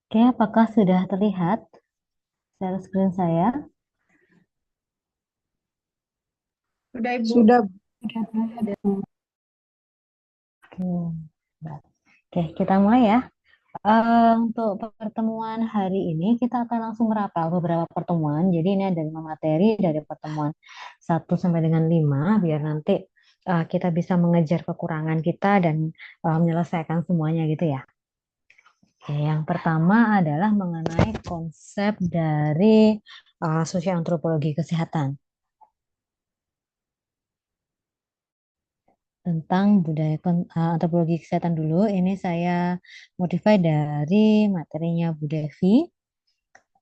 Oke, apakah sudah terlihat share screen saya? Sudah Ibu. Sudah. Oke, Oke, kita mulai ya. Untuk pertemuan hari ini kita akan langsung merapel beberapa pertemuan. Jadi ini ada 5 materi dari pertemuan 1 sampai dengan 5, biar nanti kita bisa mengejar kekurangan kita dan menyelesaikan semuanya gitu ya. Oke, yang pertama adalah mengenai konsep dari sosial antropologi kesehatan. Tentang budaya antropologi kesehatan dulu. Ini saya modify dari materinya Bu Devi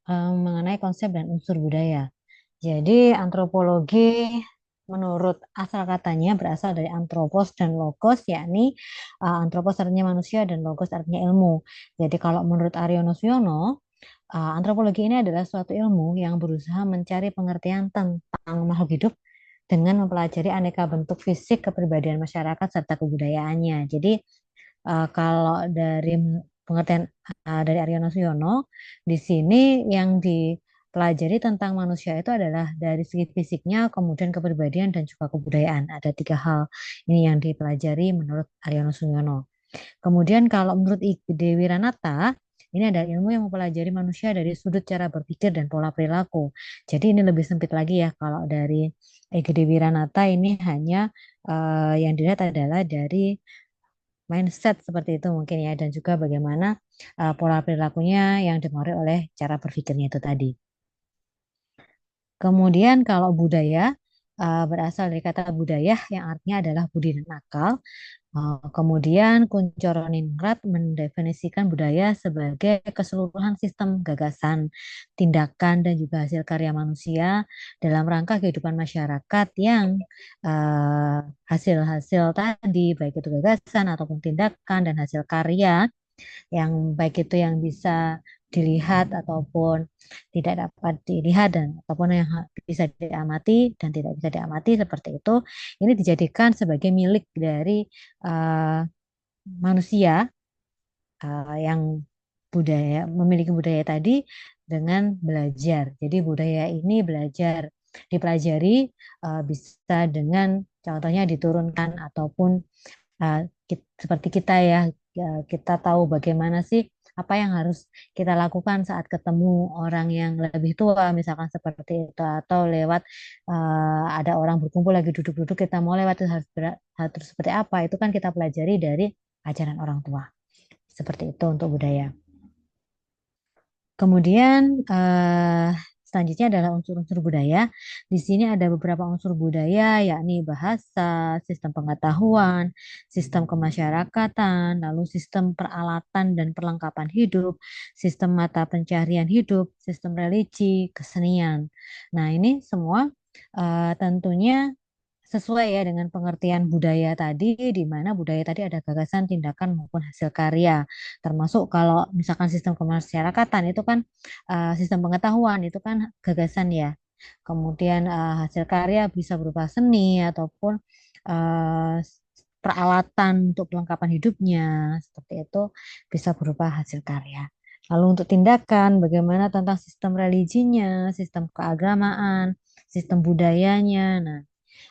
mengenai konsep dan unsur budaya. Jadi antropologi menurut asal katanya berasal dari antropos dan logos, yakni antropos artinya manusia dan logos artinya ilmu. Jadi kalau menurut Aryo Nosiono, antropologi ini adalah suatu ilmu yang berusaha mencari pengertian tentang makhluk hidup dengan mempelajari aneka bentuk fisik kepribadian masyarakat serta kebudayaannya. Jadi kalau dari pengertian dari Aryo Nosiono, di sini yang dipelajari tentang manusia itu adalah dari segi fisiknya, kemudian kepribadian dan juga kebudayaan. Ada 3 hal ini yang dipelajari menurut Aryo Nosiono. Kemudian kalau menurut Ike Dewi Ranata, ini adalah ilmu yang mempelajari manusia dari sudut cara berpikir dan pola perilaku. Jadi ini lebih sempit lagi ya. Kalau dari Ike Dewi Ranata ini hanya yang dilihat adalah dari mindset seperti itu mungkin ya, dan juga bagaimana pola perilakunya yang dipengaruhi oleh cara berpikirnya itu tadi. Kemudian kalau budaya berasal dari kata budaya yang artinya adalah budi dan akal. Kemudian Kunchoro Ningrat mendefinisikan budaya sebagai keseluruhan sistem gagasan, tindakan, dan juga hasil karya manusia dalam rangka kehidupan masyarakat yang eh, hasil-hasil tadi, baik itu gagasan ataupun tindakan dan hasil karya, yang baik itu yang bisa dilihat ataupun tidak dapat dilihat dan ataupun yang bisa diamati dan tidak bisa diamati seperti itu, ini dijadikan sebagai milik dari uh, manusia yang memiliki budaya tadi dengan belajar. Jadi budaya ini dipelajari bisa dengan contohnya diturunkan ataupun seperti kita ya, kita tahu bagaimana sih apa yang harus kita lakukan saat ketemu orang yang lebih tua, misalkan seperti itu, atau lewat ada orang berkumpul lagi duduk-duduk, kita mau lewat itu harus seperti apa, itu kan kita pelajari dari ajaran orang tua. Seperti itu untuk budaya. Kemudian selanjutnya adalah unsur-unsur budaya. Di sini ada beberapa unsur budaya, yakni bahasa, sistem pengetahuan, sistem kemasyarakatan, lalu sistem peralatan dan perlengkapan hidup, sistem mata pencarian hidup, sistem religi, kesenian. Nah, ini semua tentunya sesuai ya dengan pengertian budaya tadi, di mana budaya tadi ada gagasan, tindakan maupun hasil karya. Termasuk kalau misalkan sistem kemasyarakatan itu kan sistem pengetahuan itu kan gagasan ya. Kemudian hasil karya bisa berupa seni ataupun eh, peralatan untuk pelengkapan hidupnya, seperti itu bisa berupa hasil karya. Lalu untuk tindakan, bagaimana tentang sistem religinya, sistem keagamaan, sistem budayanya. Nah,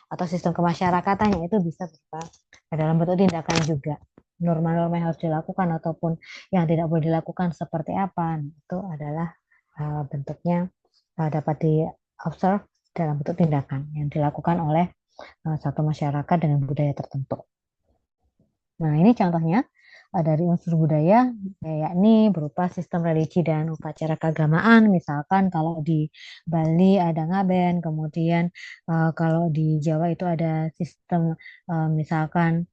atau sistem kemasyarakatannya itu bisa berupa dalam bentuk tindakan juga. Norma-norma yang harus dilakukan ataupun yang tidak boleh dilakukan seperti apa. Nah, itu adalah bentuknya dapat di-observe dalam bentuk tindakan yang dilakukan oleh satu masyarakat dengan budaya tertentu. Nah, ini contohnya dari unsur budaya, yakni berupa sistem religi dan upacara keagamaan. Misalkan kalau di Bali ada ngaben, kemudian kalau di Jawa itu ada sistem misalkan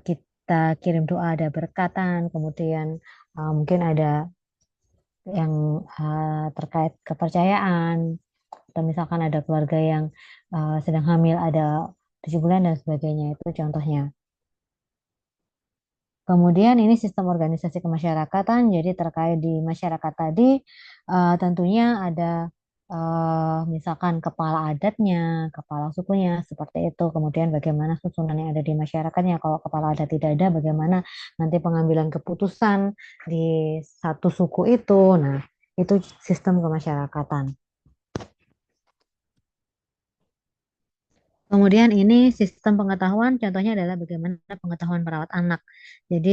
kita kirim doa ada berkatan, kemudian mungkin ada yang terkait kepercayaan, atau misalkan ada keluarga yang sedang hamil ada 7 bulan dan sebagainya, itu contohnya. Kemudian ini sistem organisasi kemasyarakatan, jadi terkait di masyarakat tadi tentunya ada misalkan kepala adatnya, kepala sukunya seperti itu. Kemudian bagaimana susunan yang ada di masyarakatnya. Kalau kepala adat tidak ada, bagaimana nanti pengambilan keputusan di satu suku itu. Nah, itu sistem kemasyarakatan. Kemudian ini sistem pengetahuan, contohnya adalah bagaimana pengetahuan merawat anak. Jadi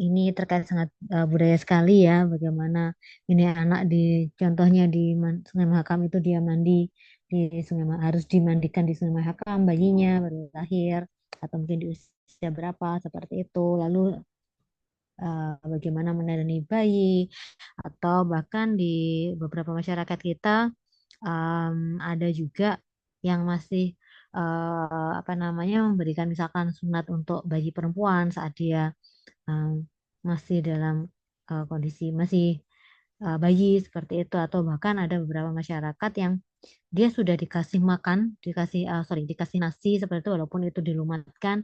ini terkait sangat budaya sekali ya, bagaimana ini anak di contohnya di Sungai Mahakam itu dia mandi di harus dimandikan di Sungai Mahakam bayinya baru lahir atau mungkin di usia berapa seperti itu. Lalu bagaimana menandani bayi atau bahkan di beberapa masyarakat kita ada juga yang masih apa namanya memberikan misalkan sunat untuk bayi perempuan saat dia um, masih dalam kondisi masih bayi seperti itu atau bahkan ada beberapa masyarakat yang dia sudah dikasih makan dikasih nasi seperti itu walaupun itu dilumatkan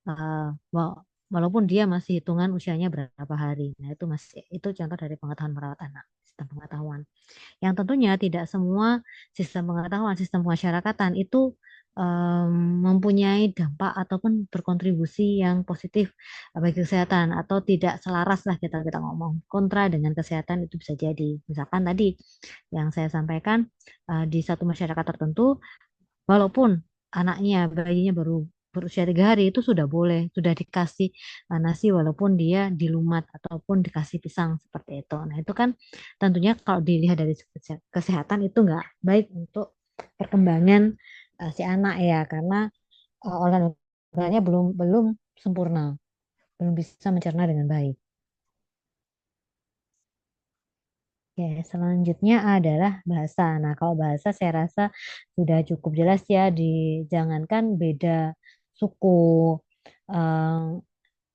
eh, wa- walaupun dia masih hitungan usianya berapa hari. Nah, itu contoh dari pengetahuan merawat anak, sistem pengetahuan. Yang tentunya tidak semua sistem pengetahuan, sistem kemasyarakatan itu em, mempunyai dampak ataupun berkontribusi yang positif bagi kesehatan atau tidak selaras lah kita kita ngomong kontra dengan kesehatan itu bisa jadi. Misalkan tadi yang saya sampaikan di satu masyarakat tertentu walaupun anaknya, bayinya baru berusia 3 hari itu sudah boleh, sudah dikasih nasi walaupun dia dilumat ataupun dikasih pisang seperti itu. Nah itu kan tentunya kalau dilihat dari kesehatan itu nggak baik untuk perkembangan si anak ya karena organ-organnya belum belum sempurna, belum bisa mencerna dengan baik. Oke, selanjutnya adalah bahasa. Nah, kalau bahasa saya rasa sudah cukup jelas ya, jangankan beda suku, eh,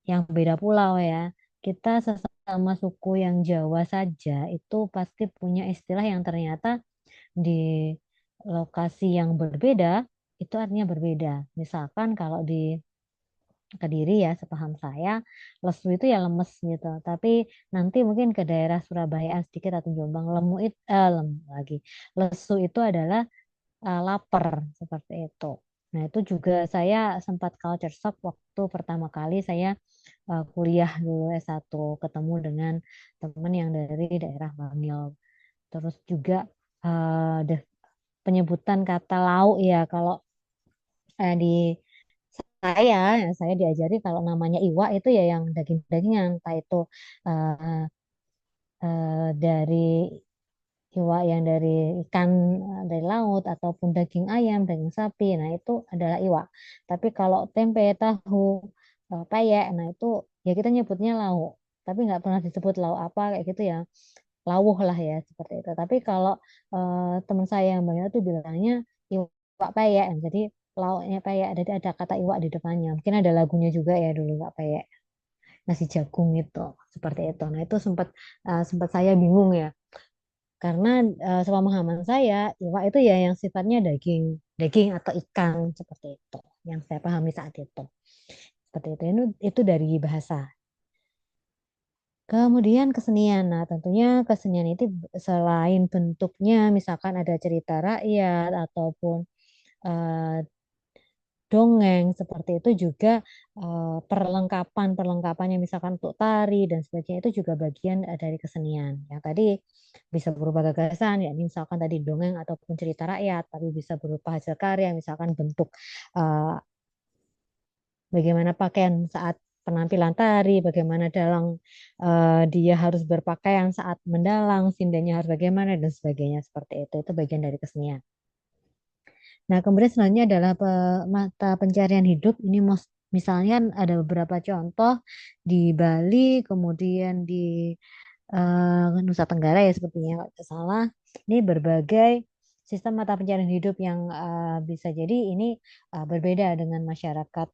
yang beda pulau ya. Kita sesama suku yang Jawa saja itu pasti punya istilah yang ternyata di lokasi yang berbeda itu artinya berbeda. Misalkan kalau di Kediri ya, sepaham saya, lesu itu ya lemes gitu. Tapi nanti mungkin ke daerah Surabaya sedikit atau Jombang, lemu lagi. Lesu itu adalah lapar seperti itu. Nah, itu juga saya sempat culture shock waktu pertama kali saya kuliah dulu S1 ketemu dengan teman yang dari daerah Bangil. Terus juga penyebutan kata lauk ya kalau di saya saya diajari kalau namanya iwa itu ya yang daging-dagingan entah itu eh, dari iwa yang dari ikan dari laut ataupun daging ayam, daging sapi. Nah, itu adalah iwa. Tapi kalau tempe, tahu, peyek, nah itu ya kita nyebutnya lauk. Tapi nggak pernah disebut lauk apa kayak gitu ya. Lawuh lah ya seperti itu. Tapi kalau teman saya yang banyak tuh bilangnya iwa peyek. Jadi lauknya peyek. Jadi ada kata iwa di depannya. Mungkin ada lagunya juga ya dulu iwa peyek. Nasi jagung itu seperti itu. Nah, itu sempat saya bingung ya karena sepemahaman saya, iwak itu ya yang sifatnya daging, daging atau ikan seperti itu. Yang saya pahami saat itu. Seperti itu. Itu dari bahasa. Kemudian kesenian. Nah, tentunya kesenian itu selain bentuknya, misalkan ada cerita rakyat ataupun eh, dongeng seperti itu juga perlengkapannya misalkan untuk tari dan sebagainya itu juga bagian dari kesenian. Yang tadi bisa berupa gagasan, ya misalkan tadi dongeng ataupun cerita rakyat, tapi bisa berupa hasil karya, misalkan bentuk eh, bagaimana pakaian saat penampilan tari, bagaimana dia harus berpakaian saat mendalang, sindanya harus bagaimana dan sebagainya seperti itu. Itu bagian dari kesenian. Nah, kemudian selanjutnya adalah mata pencarian hidup. Ini misalnya ada beberapa contoh di Bali, kemudian di Nusa Tenggara ya sepertinya kalau tidak salah. Ini berbagai sistem mata pencarian hidup yang bisa jadi ini berbeda dengan masyarakat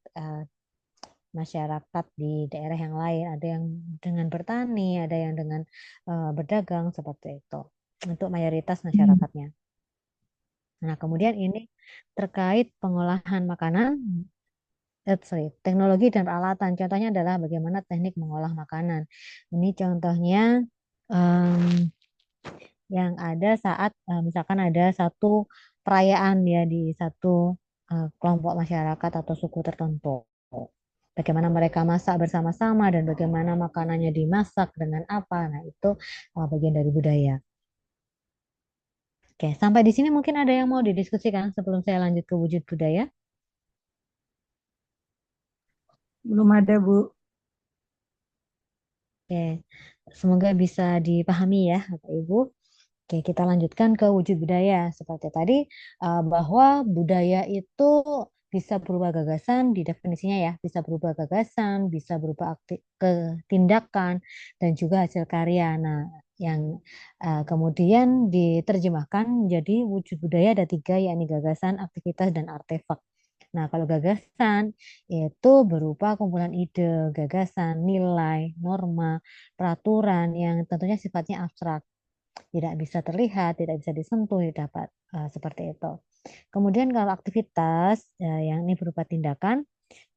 di daerah yang lain. Ada yang dengan bertani, ada yang dengan berdagang seperti itu. Untuk mayoritas masyarakatnya. Nah, kemudian ini terkait pengolahan makanan, teknologi dan peralatan. Contohnya adalah bagaimana teknik mengolah makanan. Ini contohnya em, yang ada saat misalkan ada satu perayaan ya di satu kelompok masyarakat atau suku tertentu. Bagaimana mereka masak bersama-sama dan bagaimana makanannya dimasak dengan apa. Nah, itu bagian dari budaya. Oke, sampai di sini mungkin ada yang mau didiskusikan sebelum saya lanjut ke wujud budaya. Belum ada, Bu. Oke, semoga bisa dipahami ya, Bapak Ibu. Oke, kita lanjutkan ke wujud budaya. Seperti tadi, bahwa budaya itu bisa berubah gagasan di definisinya ya, bisa berubah gagasan, bisa berubah ke tindakan, dan juga hasil karya. Nah, yang kemudian diterjemahkan menjadi wujud budaya ada tiga, yakni gagasan, aktivitas, dan artefak. Nah, kalau gagasan itu berupa kumpulan ide, gagasan, nilai, norma, peraturan yang tentunya sifatnya abstrak, tidak bisa terlihat, tidak bisa disentuh, dapat seperti itu. Kemudian kalau aktivitas yang ini berupa tindakan,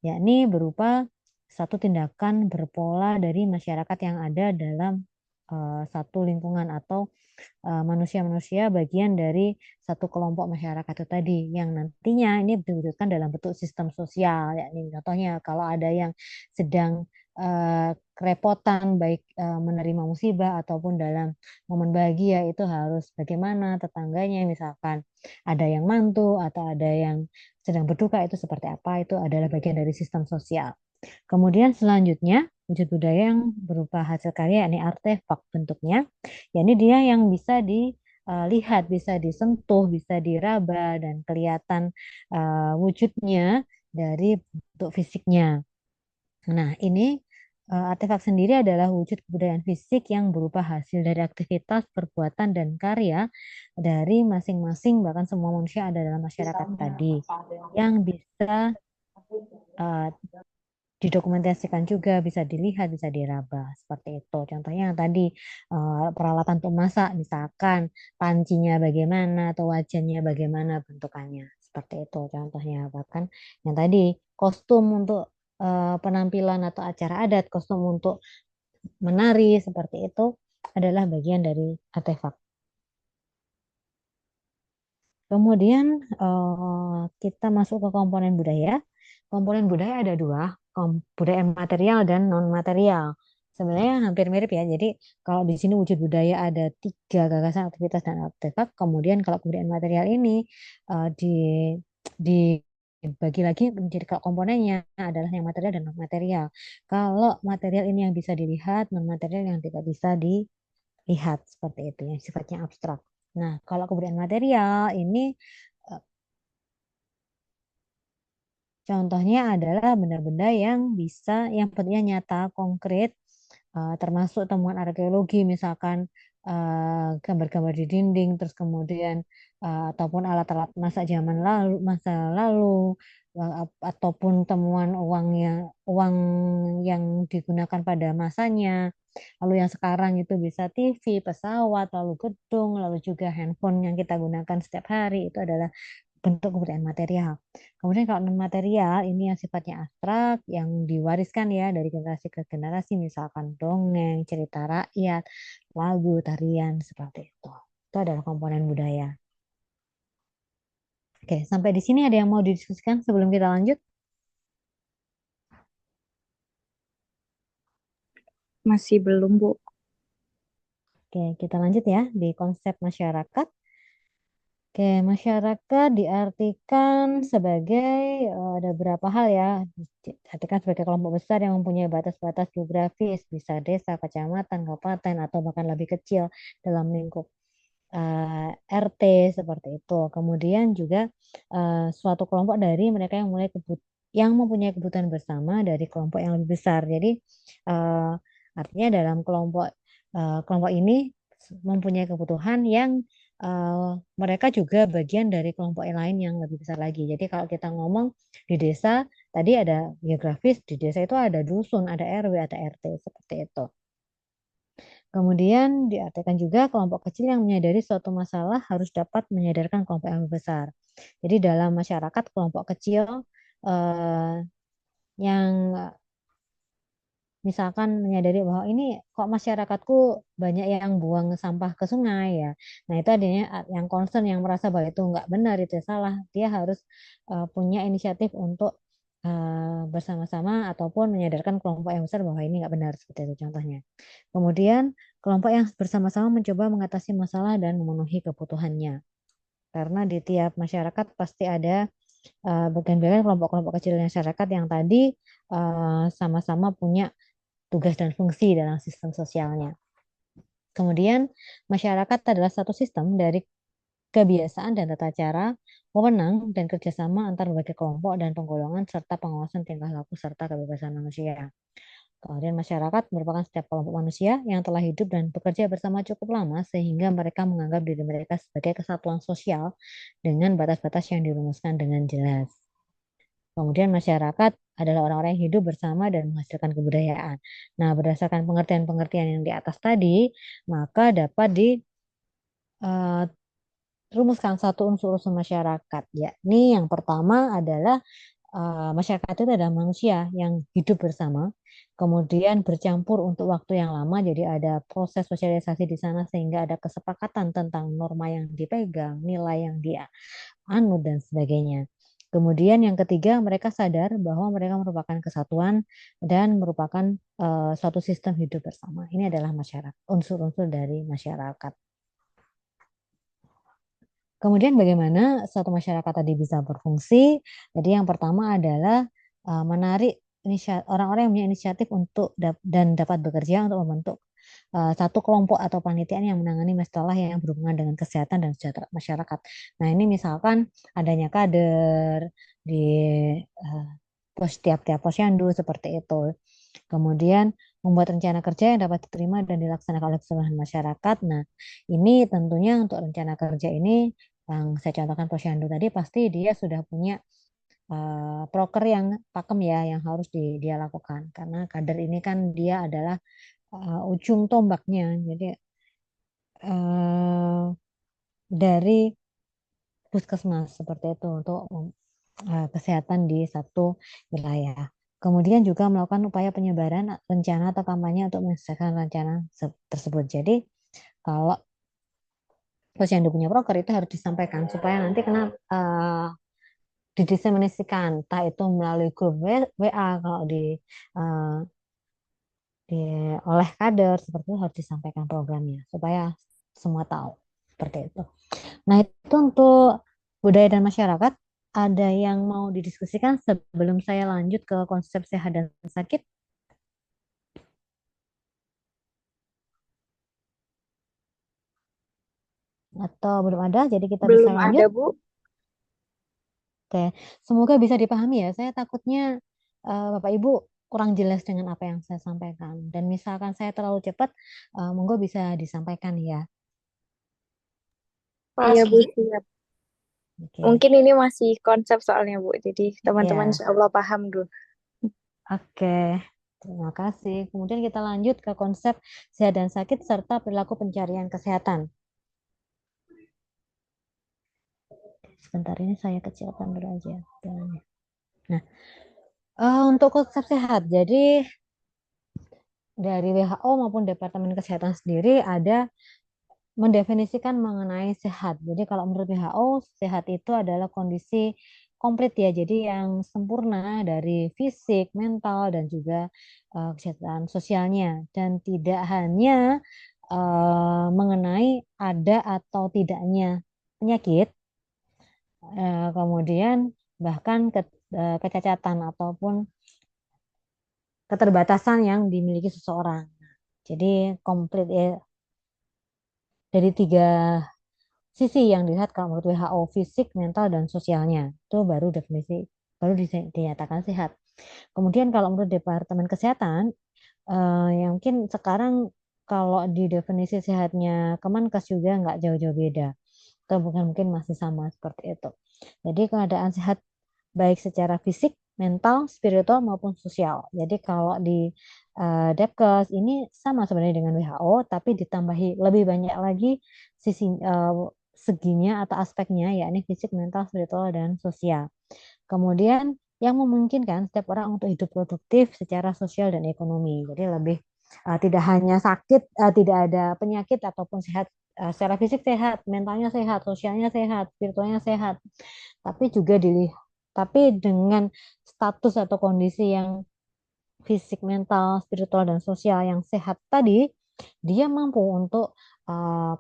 yakni berupa satu tindakan berpola dari masyarakat yang ada dalam satu lingkungan atau manusia-manusia bagian dari satu kelompok masyarakat itu tadi yang nantinya ini diwujudkan dalam bentuk sistem sosial, yakni contohnya kalau ada yang sedang kerepotan baik menerima musibah ataupun dalam momen bahagia itu harus bagaimana tetangganya, misalkan ada yang mantu atau ada yang sedang berduka itu seperti apa, itu adalah bagian dari sistem sosial. Kemudian selanjutnya wujud budaya yang berupa hasil karya, yakni artefak bentuknya, yakni dia yang bisa dilihat, bisa disentuh, bisa diraba dan kelihatan wujudnya dari bentuk fisiknya. Nah, ini artefak sendiri adalah wujud kebudayaan fisik yang berupa hasil dari aktivitas, perbuatan, dan karya dari masing-masing bahkan semua manusia ada dalam masyarakat tadi yang bisa uh, didokumentasikan juga, bisa dilihat, bisa diraba seperti itu. Contohnya yang tadi peralatan untuk masak, misalkan pancinya bagaimana atau wajannya bagaimana bentukannya, seperti itu. Contohnya bahkan yang tadi kostum untuk penampilan atau acara adat, kostum untuk menari seperti itu adalah bagian dari artefak. Kemudian kita masuk ke komponen budaya. Komponen budaya ada dua, budaya material dan non material. Sebenarnya hampir mirip ya. Jadi kalau di sini wujud budaya ada tiga, gagasan, aktivitas, dan artefak. Kemudian kalau kebudayaan material ini dibagi lagi menjadi komponennya adalah yang material dan non material. Kalau material ini yang bisa dilihat, non material yang tidak bisa dilihat, seperti itu yang sifatnya abstrak. Nah, kalau kebudayaan material ini eh, contohnya adalah benda-benda yang bisa, yang bentuknya nyata, konkret, termasuk temuan arkeologi, misalkan gambar-gambar di dinding, terus kemudian ataupun alat-alat masa zaman lalu, masa lalu, ataupun temuan uang yang digunakan pada masanya. Lalu yang sekarang itu bisa TV, pesawat, lalu gedung, lalu juga handphone yang kita gunakan setiap hari itu adalah bentuk kebudayaan material. Kemudian kalau non material ini yang sifatnya abstrak, yang diwariskan ya dari generasi ke generasi, misalkan dongeng, cerita rakyat, lagu, tarian seperti itu. Itu adalah komponen budaya. Oke, sampai di sini ada yang mau didiskusikan sebelum kita lanjut? Masih belum, Bu. Oke, kita lanjut ya di konsep masyarakat. Oke, masyarakat diartikan sebagai ada beberapa hal ya. Diartikan sebagai kelompok besar yang mempunyai batas-batas geografis, bisa desa, kecamatan, kabupaten, atau bahkan lebih kecil dalam lingkup RT seperti itu. Kemudian juga suatu kelompok dari mereka yang mempunyai kebutuhan bersama dari kelompok yang lebih besar. Jadi eh, artinya dalam kelompok ini mempunyai kebutuhan yang mereka juga bagian dari kelompok yang lain yang lebih besar lagi. Jadi kalau kita ngomong di desa, tadi ada geografis, di desa itu ada dusun, ada RW, ada RT, seperti itu. Kemudian diartikan juga kelompok kecil yang menyadari suatu masalah harus dapat menyadarkan kelompok yang lebih besar. Jadi dalam masyarakat kelompok kecil yang misalkan menyadari bahwa ini kok masyarakatku banyak yang buang sampah ke sungai ya. Nah, itu adanya yang concern, yang merasa bahwa itu nggak benar, itu salah. Dia harus punya inisiatif untuk bersama-sama ataupun menyadarkan kelompok yang besar bahwa ini nggak benar, seperti itu contohnya. Kemudian kelompok yang bersama-sama mencoba mengatasi masalah dan memenuhi kebutuhannya. Karena di tiap masyarakat pasti ada bagian-bagian kelompok-kelompok kecil masyarakat yang tadi sama-sama punya tugas dan fungsi dalam sistem sosialnya. Kemudian, masyarakat adalah satu sistem dari kebiasaan dan tata cara, wewenang dan kerjasama antar berbagai kelompok dan penggolongan serta pengawasan tingkah laku serta kebebasan manusia. Kemudian masyarakat merupakan setiap kelompok manusia yang telah hidup dan bekerja bersama cukup lama sehingga mereka menganggap diri mereka sebagai kesatuan sosial dengan batas-batas yang dirumuskan dengan jelas. Kemudian masyarakat adalah orang-orang yang hidup bersama dan menghasilkan kebudayaan. Nah, berdasarkan pengertian-pengertian yang di atas tadi, maka dapat dirumuskan satu unsur-unsur masyarakat, yakni yang pertama adalah masyarakat itu adalah manusia yang hidup bersama, kemudian bercampur untuk waktu yang lama, jadi ada proses sosialisasi di sana sehingga ada kesepakatan tentang norma yang dipegang, nilai yang dianut dan sebagainya. Kemudian yang ketiga, mereka sadar bahwa mereka merupakan kesatuan dan merupakan suatu sistem hidup bersama. Ini adalah masyarakat, unsur-unsur dari masyarakat. Kemudian bagaimana suatu masyarakat tadi bisa berfungsi? Jadi yang pertama adalah menarik orang-orang yang punya inisiatif untuk dan dapat bekerja untuk membentuk satu kelompok atau panitiaan yang menangani masalah yang berhubungan dengan kesehatan dan kesejahteraan masyarakat. Nah, ini misalkan adanya kader di uh, tiap-tiap posyandu seperti itu. Kemudian membuat rencana kerja yang dapat diterima dan dilaksanakan oleh keseluruhan masyarakat. Nah, ini tentunya untuk rencana kerja ini yang saya contohkan posyandu tadi pasti dia sudah punya proker yang pakem ya yang harus dia lakukan karena kader ini kan dia adalah ujung tombaknya. Jadi uh, dari puskesmas seperti itu untuk kesehatan di satu wilayah. Kemudian juga melakukan upaya penyebaran rencana atau kampanye untuk menyelesaikan rencana tersebut. Jadi kalau posyandu punya broker itu harus disampaikan supaya nanti kena didiseminasikan, entah itu melalui grup WA kalau uh, di oleh kader seperti itu harus disampaikan programnya supaya semua tahu seperti itu. Nah, itu untuk budaya dan masyarakat. Ada yang mau didiskusikan sebelum saya lanjut ke konsep sehat dan sakit? Atau belum ada, jadi kita bisa Belum lanjut. ada, Bu. Oke, semoga bisa dipahami ya. Saya takutnya Bapak Ibu kurang jelas dengan apa yang saya sampaikan. Dan misalkan saya terlalu cepat, monggo bisa disampaikan ya. Iya, Bu, siap. Oke, Mungkin ini masih konsep soalnya, Bu. Jadi teman-teman ya. insya Allah paham dulu. Oke, terima kasih. Kemudian kita lanjut ke konsep sehat dan sakit serta perilaku pencarian kesehatan. Sebentar ini saya kecilkan dulu aja. Nah, untuk konsep sehat, jadi dari WHO maupun Departemen Kesehatan sendiri ada mendefinisikan mengenai sehat. Jadi kalau menurut WHO, sehat itu adalah kondisi komplit ya, jadi yang sempurna dari fisik, mental, dan juga kesehatan sosialnya. Dan tidak hanya mengenai ada atau tidaknya penyakit, kemudian bahkan kecacatan ataupun keterbatasan yang dimiliki seseorang. Jadi komplit ya, dari tiga sisi yang dilihat kalau menurut WHO, fisik, mental, dan sosialnya. Itu baru definisi, baru dinyatakan sehat. Kemudian kalau menurut Departemen Kesehatan, yang mungkin sekarang kalau di definisi sehatnya Kemenkes juga nggak jauh-jauh beda. Atau bukan mungkin masih sama seperti itu. Jadi keadaan sehat baik secara fisik, mental, spiritual maupun sosial. Jadi kalau di Depkes ini sama sebenarnya dengan WHO, tapi ditambahi lebih banyak lagi sisi seginya atau aspeknya, yakni fisik, mental, spiritual, dan sosial. Kemudian yang memungkinkan setiap orang untuk hidup produktif secara sosial dan ekonomi. Jadi lebih tidak hanya sakit, tidak ada penyakit ataupun sehat, secara fisik sehat, mentalnya sehat, sosialnya sehat, spiritualnya sehat, tapi juga dilihat, tapi dengan status atau kondisi yang fisik, mental, spiritual, dan sosial yang sehat tadi, dia mampu untuk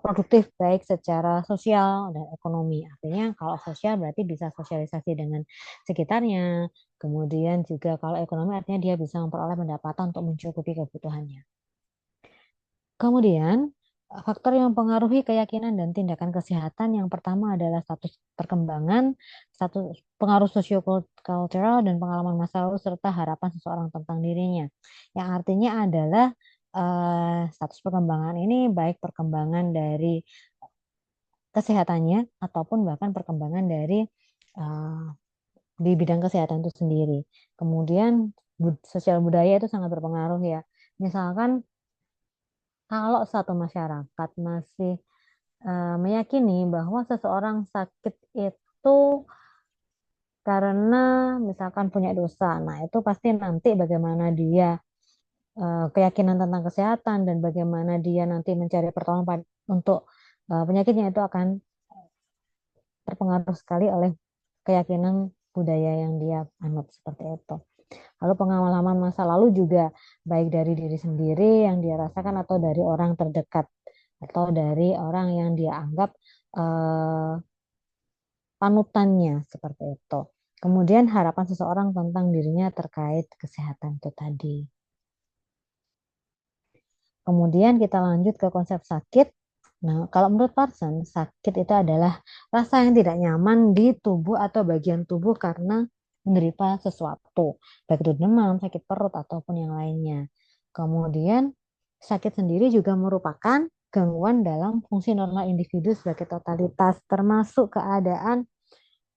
produktif baik secara sosial dan ekonomi. Artinya kalau sosial berarti bisa sosialisasi dengan sekitarnya. Kemudian juga kalau ekonomi artinya dia bisa memperoleh pendapatan untuk mencukupi kebutuhannya. Kemudian, faktor yang mempengaruhi keyakinan dan tindakan kesehatan yang pertama adalah status perkembangan, status pengaruh sosiokultural dan pengalaman masa lalu serta harapan seseorang tentang dirinya. Yang artinya adalah status perkembangan ini baik perkembangan dari kesehatannya ataupun bahkan perkembangan dari eh, di bidang kesehatan itu sendiri. Kemudian sosial budaya itu sangat berpengaruh ya. Misalkan kalau satu masyarakat masih meyakini bahwa seseorang sakit itu karena misalkan punya dosa. Nah, itu pasti nanti bagaimana dia keyakinan tentang kesehatan dan bagaimana dia nanti mencari pertolongan untuk penyakitnya itu akan terpengaruh sekali oleh keyakinan budaya yang dia anut seperti itu. Lalu pengalaman masa lalu juga baik dari diri sendiri yang dia rasakan atau dari orang terdekat atau dari orang yang dia anggap eh, panutannya seperti itu. Kemudian harapan seseorang tentang dirinya terkait kesehatan itu tadi. Kemudian kita lanjut ke konsep sakit. Nah, kalau menurut Parson, sakit itu adalah rasa yang tidak nyaman di tubuh atau bagian tubuh karena menderita sesuatu, baik itu demam, sakit perut, ataupun yang lainnya. Kemudian, sakit sendiri juga merupakan gangguan dalam fungsi normal individu sebagai totalitas, termasuk keadaan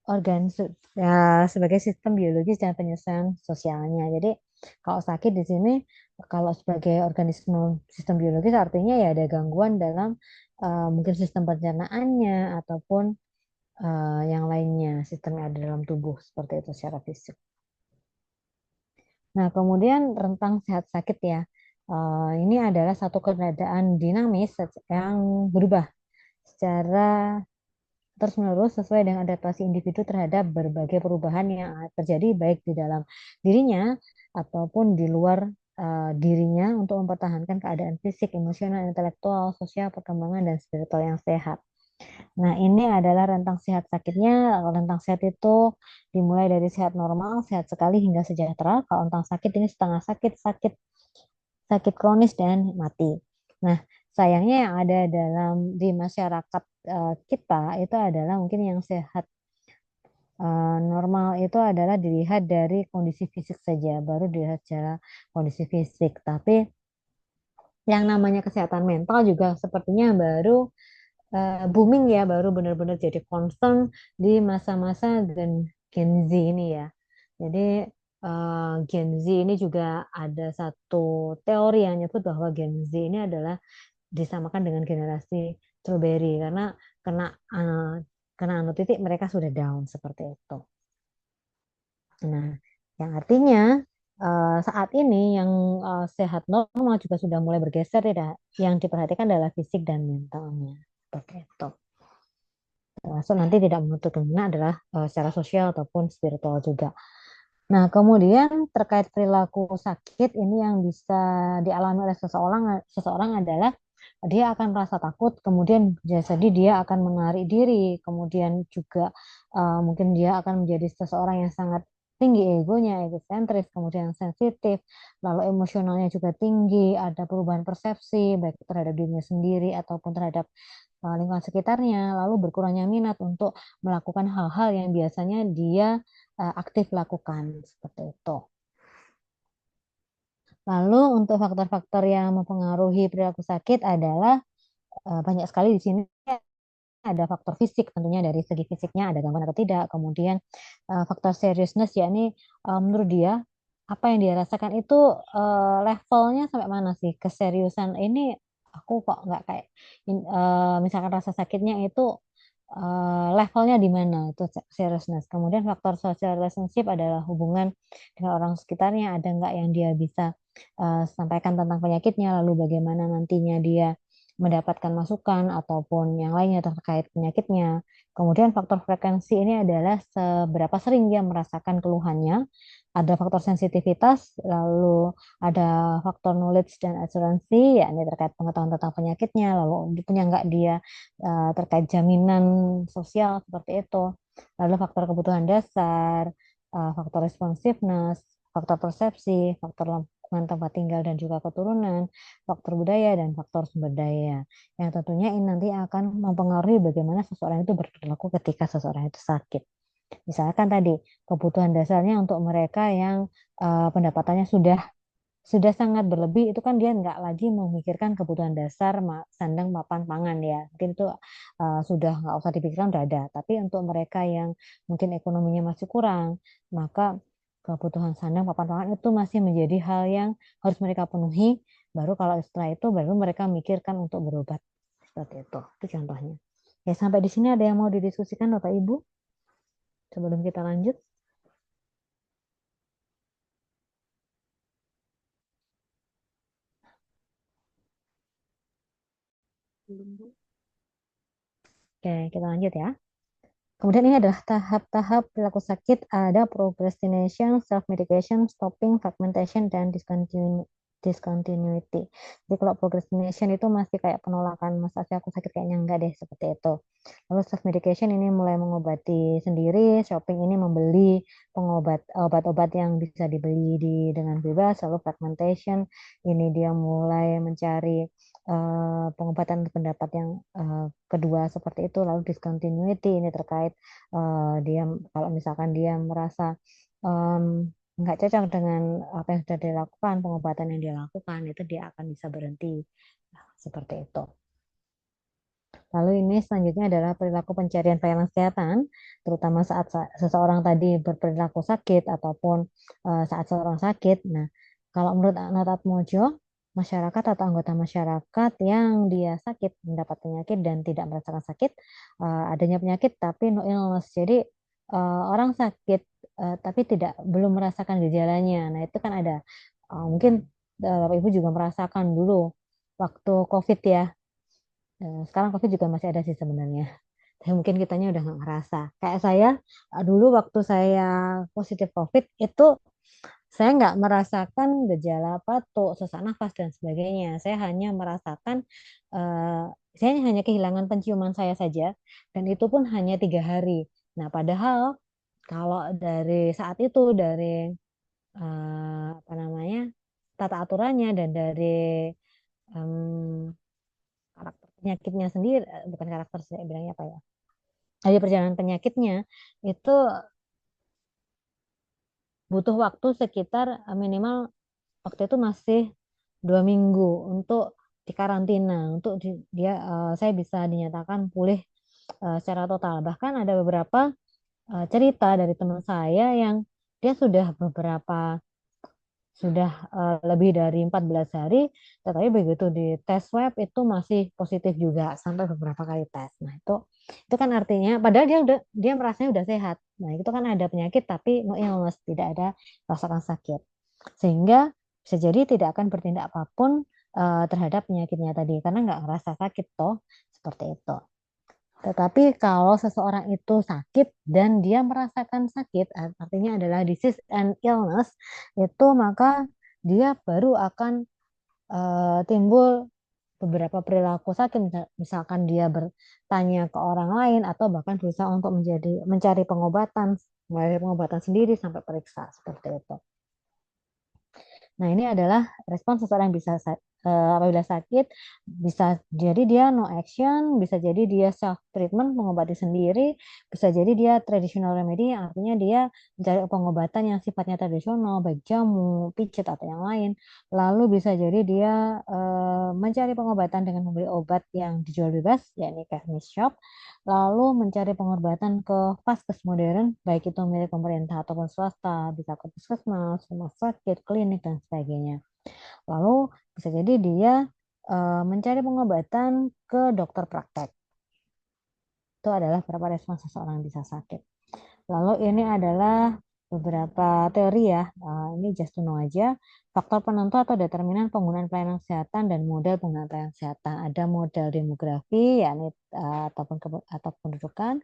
organ ya, sebagai sistem biologis dan penyesuaian sosialnya. Jadi kalau sakit di sini kalau sebagai organisme sistem biologis artinya ya ada gangguan dalam mungkin sistem pencernaannya ataupun yang lainnya sistem yang ada dalam tubuh seperti itu secara fisik. Nah, kemudian rentang sehat sakit ya. Ini adalah satu keberadaan dinamis yang berubah secara terus-menerus sesuai dengan adaptasi individu terhadap berbagai perubahan yang terjadi baik di dalam dirinya ataupun di luar dirinya untuk mempertahankan keadaan fisik, emosional, intelektual, sosial, perkembangan, dan spiritual yang sehat. Nah, ini adalah rentang sehat sakitnya. Rentang sehat itu dimulai dari sehat normal, sehat sekali hingga sejahtera. Kalau rentang sakit ini setengah sakit, sakit, sakit kronis, dan mati. Nah, sayangnya yang ada dalam di masyarakat kita itu adalah mungkin yang sehat normal itu adalah dilihat dari kondisi fisik saja, baru dilihat secara kondisi fisik. Tapi yang namanya kesehatan mental juga sepertinya baru booming ya, baru benar-benar jadi concern di masa-masa Gen Z ini ya. Jadi Gen Z ini juga ada satu teori yang nyebut bahwa Gen Z ini adalah disamakan dengan generasi strawberry karena kena uh, kena anu titik mereka sudah down seperti itu. Nah, yang artinya saat ini yang sehat normal juga sudah mulai bergeser tidak, yang diperhatikan adalah fisik dan mentalnya. Seperti itu. Termasuk nanti tidak menutup kemungkinan adalah secara sosial ataupun spiritual juga. Nah, kemudian terkait perilaku sakit ini yang bisa dialami oleh seseorang seseorang adalah dia akan merasa takut, kemudian jadi dia akan menarik diri, kemudian juga mungkin dia akan menjadi seseorang yang sangat tinggi egonya, egosentris, kemudian sensitif, lalu emosionalnya juga tinggi, ada perubahan persepsi baik terhadap dirinya sendiri ataupun terhadap lingkungan sekitarnya, lalu berkurangnya minat untuk melakukan hal-hal yang biasanya dia aktif lakukan seperti itu. Lalu untuk faktor-faktor yang mempengaruhi perilaku sakit adalah banyak sekali di sini ada faktor fisik tentunya dari segi fisiknya ada gangguan atau tidak. Kemudian faktor seriousness yakni menurut dia apa yang dia rasakan itu levelnya sampai mana sih keseriusan ini aku kok nggak kayak misalkan rasa sakitnya itu levelnya di mana itu seriousness. Kemudian faktor social relationship adalah hubungan dengan orang sekitarnya, ada nggak yang dia bisa sampaikan tentang penyakitnya, lalu bagaimana nantinya dia mendapatkan masukan ataupun yang lainnya terkait penyakitnya. Kemudian faktor frekuensi ini adalah seberapa sering dia merasakan keluhannya. Ada faktor sensitivitas, lalu ada faktor knowledge dan asuransi, yakni terkait pengetahuan tentang penyakitnya, lalu punya nggak dia terkait jaminan sosial seperti itu. Lalu faktor kebutuhan dasar, faktor responsiveness, faktor persepsi, faktor lingkungan tempat tinggal dan juga keturunan, faktor budaya dan faktor sumber daya. Yang tentunya ini nanti akan mempengaruhi bagaimana seseorang itu berperilaku ketika seseorang itu sakit. Misalkan tadi kebutuhan dasarnya untuk mereka yang pendapatannya sudah sangat berlebih, itu kan dia nggak lagi memikirkan kebutuhan dasar sandang papan pangan ya, mungkin itu sudah nggak usah dipikirkan, udah ada. Tapi untuk mereka yang mungkin ekonominya masih kurang, maka kebutuhan sandang papan pangan itu masih menjadi hal yang harus mereka penuhi. Baru kalau setelah itu baru mereka mikirkan untuk berobat, seperti itu contohnya. Ya, sampai di sini ada yang mau didiskusikan Bapak Ibu sebelum kita lanjut? Belum, Bu. Oke, kita lanjut ya. Kemudian ini adalah tahap-tahap perilaku sakit, ada procrastination, self-medication, stopping, fragmentation, dan discontinuity. Jadi kalau procrastination itu masih kayak penolakan, masa sih aku sakit, kayaknya enggak deh, seperti itu. Lalu self-medication ini mulai mengobati sendiri, shopping ini membeli obat-obat yang bisa dibeli dengan bebas. Lalu fragmentation ini dia mulai mencari pengobatan pendapat yang kedua seperti itu. Lalu discontinuity ini terkait dia kalau misalkan dia merasa em, nggak cocok dengan apa yang sudah dilakukan, pengobatan yang dia lakukan, itu dia akan bisa berhenti. Nah, seperti itu. Lalu ini selanjutnya adalah perilaku pencarian pelayanan kesehatan, terutama saat seseorang tadi berperilaku sakit ataupun saat seseorang sakit. Nah, kalau menurut Natat Mojo, masyarakat atau anggota masyarakat yang dia sakit, mendapat penyakit dan tidak merasakan sakit, adanya penyakit tapi no illness. Jadi orang sakit tapi belum merasakan gejalanya. Nah, itu kan ada. Mungkin Bapak Ibu juga merasakan dulu waktu COVID ya. Sekarang COVID juga masih ada sih sebenarnya. Tapi mungkin kitanya udah nggak ngerasa. Kayak saya, dulu waktu saya positif COVID itu saya nggak merasakan gejala batuk, sesak nafas dan sebagainya. Saya hanya merasakan, eh, saya hanya kehilangan penciuman saya saja, dan itu pun hanya 3 hari. Nah, padahal kalau dari saat itu dari apa namanya tata aturannya dan dari em, karakter penyakitnya sendiri, bukan karakter saya bilangnya apa ya, dari perjalanan penyakitnya itu butuh waktu sekitar minimal waktu itu masih 2 minggu untuk dikarantina untuk saya bisa dinyatakan pulih secara total. Bahkan ada beberapa cerita dari teman saya yang dia sudah lebih dari 14 hari, tetapi begitu di tes swab itu masih positif juga sampai beberapa kali tes. Nah, itu kan artinya padahal dia merasanya udah sehat. Nah, itu kan ada penyakit tapi no illness, tidak ada rasakan sakit. Sehingga bisa jadi tidak akan bertindak apapun terhadap penyakitnya tadi karena nggak ngerasa sakit toh, seperti itu. Tetapi kalau seseorang itu sakit dan dia merasakan sakit, artinya adalah disease and illness, itu maka dia baru akan timbul beberapa perilaku sakit. Misalkan dia bertanya ke orang lain atau bahkan berusaha untuk mencari pengobatan sendiri sampai periksa seperti itu. Nah, ini adalah respon seseorang yang apabila sakit, bisa jadi dia no action, bisa jadi dia self treatment, mengobati sendiri, bisa jadi dia traditional remedy, yang artinya dia mencari pengobatan yang sifatnya tradisional, baik jamu, pijat atau yang lain. Lalu bisa jadi dia mencari pengobatan dengan membeli obat yang dijual bebas, yakni chemist shop. Lalu mencari pengobatan ke vaskes modern, baik itu milik pemerintah ataupun swasta, bisa ke puskesmas, rumah sakit, klinik, dan sebagainya. Lalu bisa jadi dia mencari pengobatan ke dokter praktek. Itu adalah berapa respon seseorang bisa sakit. Lalu ini adalah beberapa teori ya. Ini just to know aja. Faktor penentu atau determinan penggunaan pelayanan kesehatan dan model penggunaan pelayanan kesehatan. Ada model demografi, yakni atau pendudukan.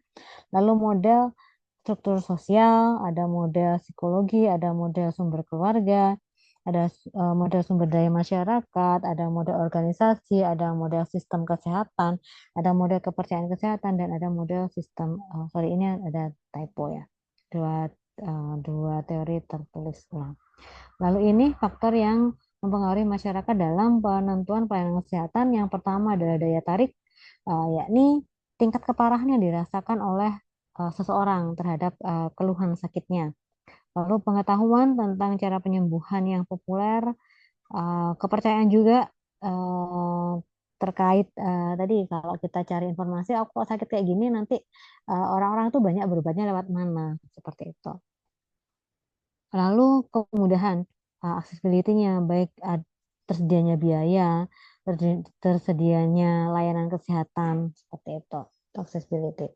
Lalu model struktur sosial, ada model psikologi, ada model sumber keluarga, ada model sumber daya masyarakat, ada model organisasi, ada model sistem kesehatan, ada model kepercayaan kesehatan, dan ada model sistem, sorry ini ada typo ya, dua teori tertulis ulang. Lalu ini faktor yang mempengaruhi masyarakat dalam penentuan pelayanan kesehatan. Yang pertama adalah daya tarik, yakni tingkat keparahan yang dirasakan oleh seseorang terhadap keluhan sakitnya. Lalu pengetahuan tentang cara penyembuhan yang populer, kepercayaan juga eh, terkait tadi kalau kita cari informasi, aku kok sakit kayak gini nanti orang-orang tuh banyak berobatnya lewat mana, seperti itu. Lalu kemudahan, accessibility-nya, baik tersedianya biaya, tersedianya layanan kesehatan, seperti itu, accessibility.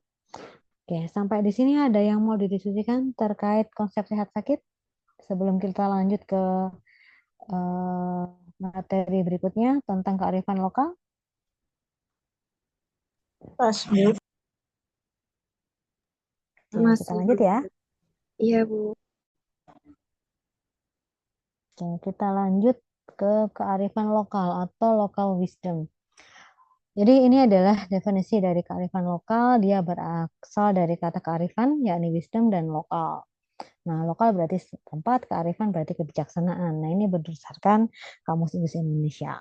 Oke, sampai di sini ada yang mau didiskusikan terkait konsep sehat sakit sebelum kita lanjut ke eh, materi berikutnya tentang kearifan lokal. Pas, Bu. Oke, kita Masih lanjut belum. ya. Iya, Bu. Oke, kita lanjut ke kearifan lokal atau local wisdom. Jadi ini adalah definisi dari kearifan lokal. Dia berasal dari kata kearifan, yakni wisdom dan lokal. Nah, lokal berarti tempat, kearifan berarti kebijaksanaan. Nah, ini berdasarkan Kamus Inggris Indonesia.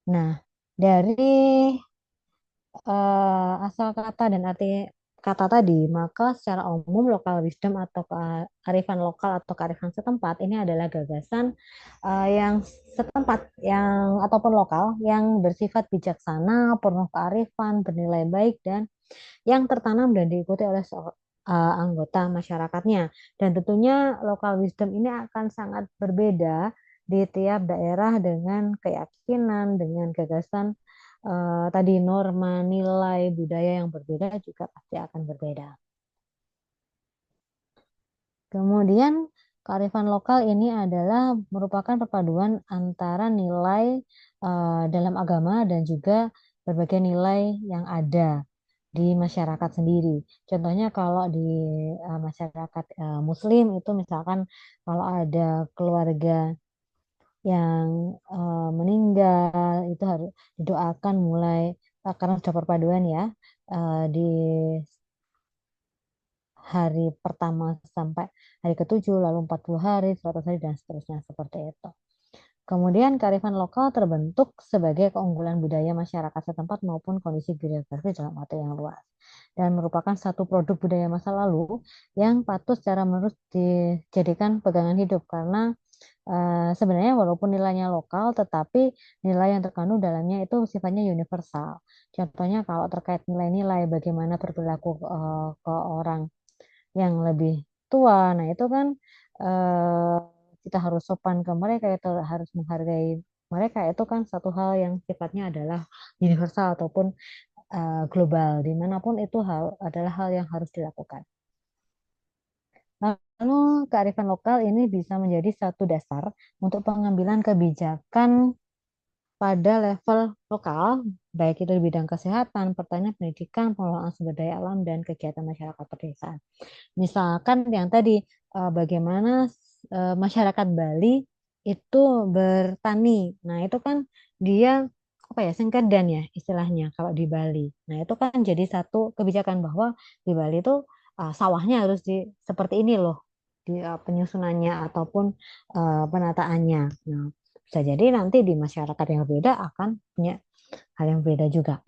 Nah, dari asal kata dan arti kata tadi, maka secara umum local wisdom atau kearifan lokal atau kearifan setempat ini adalah gagasan yang setempat yang ataupun lokal yang bersifat bijaksana, penuh kearifan, bernilai baik dan yang tertanam dan diikuti oleh anggota masyarakatnya. Dan tentunya local wisdom ini akan sangat berbeda di tiap daerah dengan keyakinan, dengan gagasan tadi norma, nilai, budaya yang berbeda juga pasti akan berbeda. Kemudian kearifan lokal ini adalah merupakan perpaduan antara nilai dalam agama dan juga berbagai nilai yang ada di masyarakat sendiri. Contohnya kalau di masyarakat Muslim itu misalkan kalau ada keluarga yang meninggal itu harus didoakan mulai karena sudah perpaduan ya di hari pertama sampai hari ketujuh, lalu 40 hari, 100 hari, dan seterusnya seperti itu. Kemudian kearifan lokal terbentuk sebagai keunggulan budaya masyarakat setempat maupun kondisi geografis dalam arti yang luas. Dan merupakan satu produk budaya masa lalu yang patut secara menerus dijadikan pegangan hidup. Karena sebenarnya walaupun nilainya lokal, tetapi nilai yang terkandung dalamnya itu sifatnya universal. Contohnya kalau terkait nilai-nilai bagaimana berperilaku ke orang yang lebih tua. Nah, itu kan eh, kita harus sopan ke mereka, itu harus menghargai mereka. Itu kan satu hal yang sifatnya adalah universal ataupun global. Dimanapun itu adalah hal yang harus dilakukan. Lalu kearifan lokal ini bisa menjadi satu dasar untuk pengambilan kebijakan pada level lokal, baik itu di bidang kesehatan, pertanian, pendidikan, pengelolaan sumber daya alam, dan kegiatan masyarakat pedesaan. Misalkan yang tadi bagaimana masyarakat Bali itu bertani. Nah, itu kan dia apa ya, sengkedan ya istilahnya kalau di Bali. Nah, itu kan jadi satu kebijakan bahwa di Bali itu sawahnya harus seperti ini loh di penyusunannya ataupun penataannya. Nah, bisa jadi nanti di masyarakat yang berbeda akan punya hal yang berbeda juga.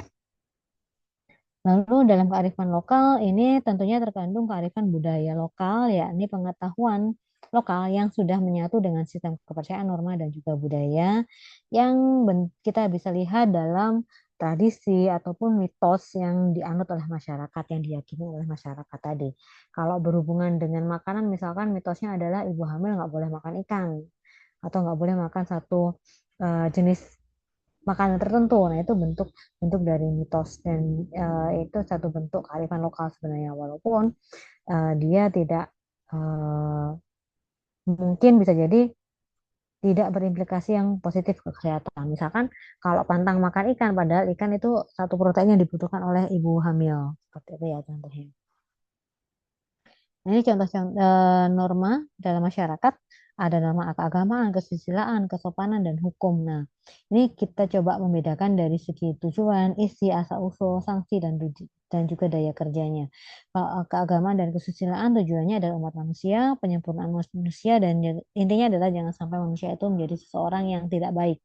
Lalu dalam kearifan lokal ini tentunya terkandung kearifan budaya lokal, yakni pengetahuan lokal yang sudah menyatu dengan sistem kepercayaan, norma, dan juga budaya yang kita bisa lihat dalam tradisi ataupun mitos yang dianut oleh masyarakat, yang diyakini oleh masyarakat tadi. Kalau berhubungan dengan makanan, misalkan mitosnya adalah ibu hamil nggak boleh makan ikan atau nggak boleh makan satu jenis makanan tertentu. Nah, itu bentuk bentuk dari mitos dan itu satu bentuk kearifan lokal sebenarnya walaupun dia tidak mungkin bisa jadi tidak berimplikasi yang positif ke kesehatan. Misalkan kalau pantang makan ikan, padahal ikan itu satu protein yang dibutuhkan oleh ibu hamil. Seperti itu ya contohnya. Nah, ini contoh norma dalam masyarakat. Ada norma keagamaan, kesusilaan, kesopanan, dan hukum. Nah, ini kita coba membedakan dari segi tujuan, isi, asal-usul, sanksi, dan juga daya kerjanya. Kalau keagamaan dan kesusilaan tujuannya adalah umat manusia, penyempurnaan manusia, dan intinya adalah jangan sampai manusia itu menjadi seseorang yang tidak baik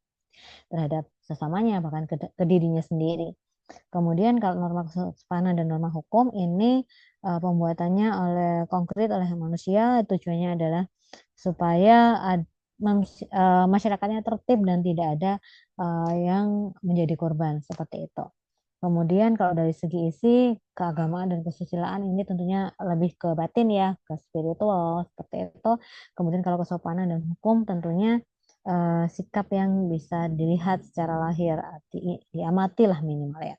terhadap sesamanya, bahkan ke dirinya sendiri. Kemudian kalau norma kesopanan dan norma hukum ini pembuatannya oleh konkret oleh manusia, tujuannya adalah supaya masyarakatnya tertib dan tidak ada yang menjadi korban seperti itu. Kemudian kalau dari segi isi, keagamaan dan kesusilaan ini tentunya lebih ke batin ya, ke spiritual seperti itu. Kemudian kalau kesopanan dan hukum tentunya sikap yang bisa dilihat secara lahir, diamati lah minimal ya.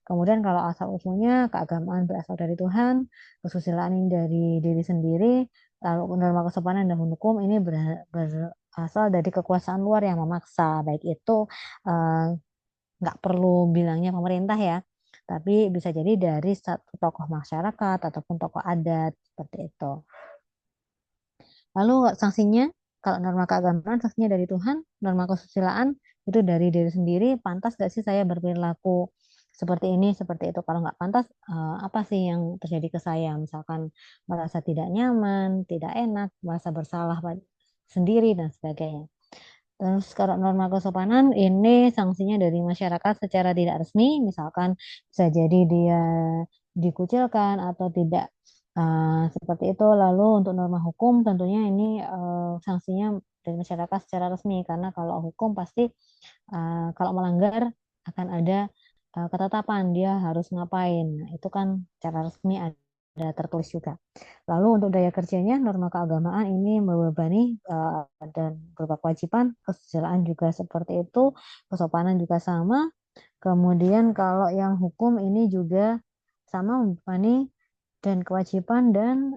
Kemudian kalau asal usulnya keagamaan berasal dari Tuhan, kesusilaan ini dari diri sendiri, lalu norma kesopanan dan hukum ini berasal dari kekuasaan luar yang memaksa, baik itu eh, nggak perlu bilangnya pemerintah ya, tapi bisa jadi dari satu tokoh masyarakat ataupun tokoh adat seperti itu. Lalu sanksinya, kalau norma keagamaan sanksinya dari Tuhan, norma kesusilaan itu dari diri sendiri. Pantas gak sih saya berperilaku seperti ini, seperti itu? Kalau nggak pantas, apa sih yang terjadi ke saya? Misalkan merasa tidak nyaman, tidak enak, merasa bersalah sendiri dan sebagainya. Terus kalau norma kesopanan ini sanksinya dari masyarakat secara tidak resmi, misalkan bisa jadi dia dikucilkan atau tidak seperti itu. Lalu untuk norma hukum tentunya ini sanksinya dari masyarakat secara resmi karena kalau hukum pasti kalau melanggar akan ada ketetapan dia harus ngapain. Nah, itu kan secara resmi ada tertulis juga. Lalu untuk daya kerjanya, norma keagamaan ini membebani dan berupa kewajiban, kesusilaan juga seperti itu, kesopanan juga sama. Kemudian kalau yang hukum ini juga sama membebani dan kewajiban dan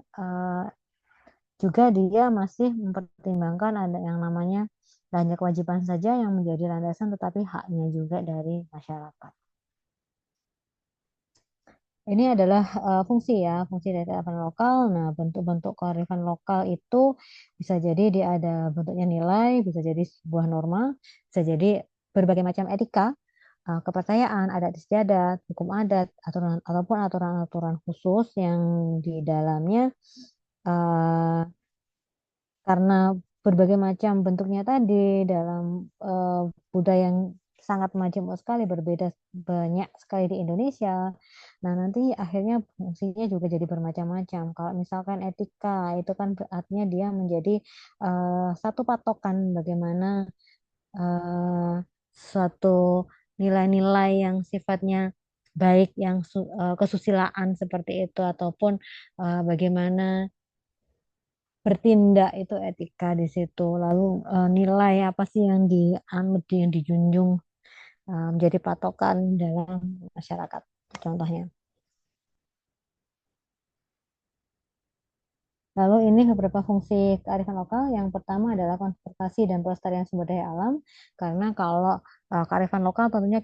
juga dia masih mempertimbangkan ada yang namanya hanya kewajiban saja yang menjadi landasan tetapi haknya juga dari masyarakat. Ini adalah fungsi ya, fungsi dari kearifan lokal. Nah, bentuk-bentuk kearifan lokal itu bisa jadi dia ada bentuknya nilai, bisa jadi sebuah norma, bisa jadi berbagai macam etika, kepercayaan, adat istiadat, hukum adat, aturan ataupun aturan-aturan khusus yang di dalamnya eh, karena berbagai macam bentuknya tadi dalam eh, budaya yang sangat majemuk sekali berbeda banyak sekali di Indonesia. Nah, nanti akhirnya fungsinya juga jadi bermacam-macam. Kalau misalkan etika itu kan artinya dia menjadi satu patokan bagaimana eh, suatu nilai-nilai yang sifatnya baik yang kesusilaan seperti itu ataupun bagaimana bertindak itu etika di situ. Lalu nilai apa sih yang dianut, yang dijunjung menjadi patokan dalam masyarakat. Contohnya. Lalu ini beberapa fungsi kearifan lokal. Yang pertama adalah konservasi dan pelestarian sumber daya alam. Karena kalau kearifan lokal tentunya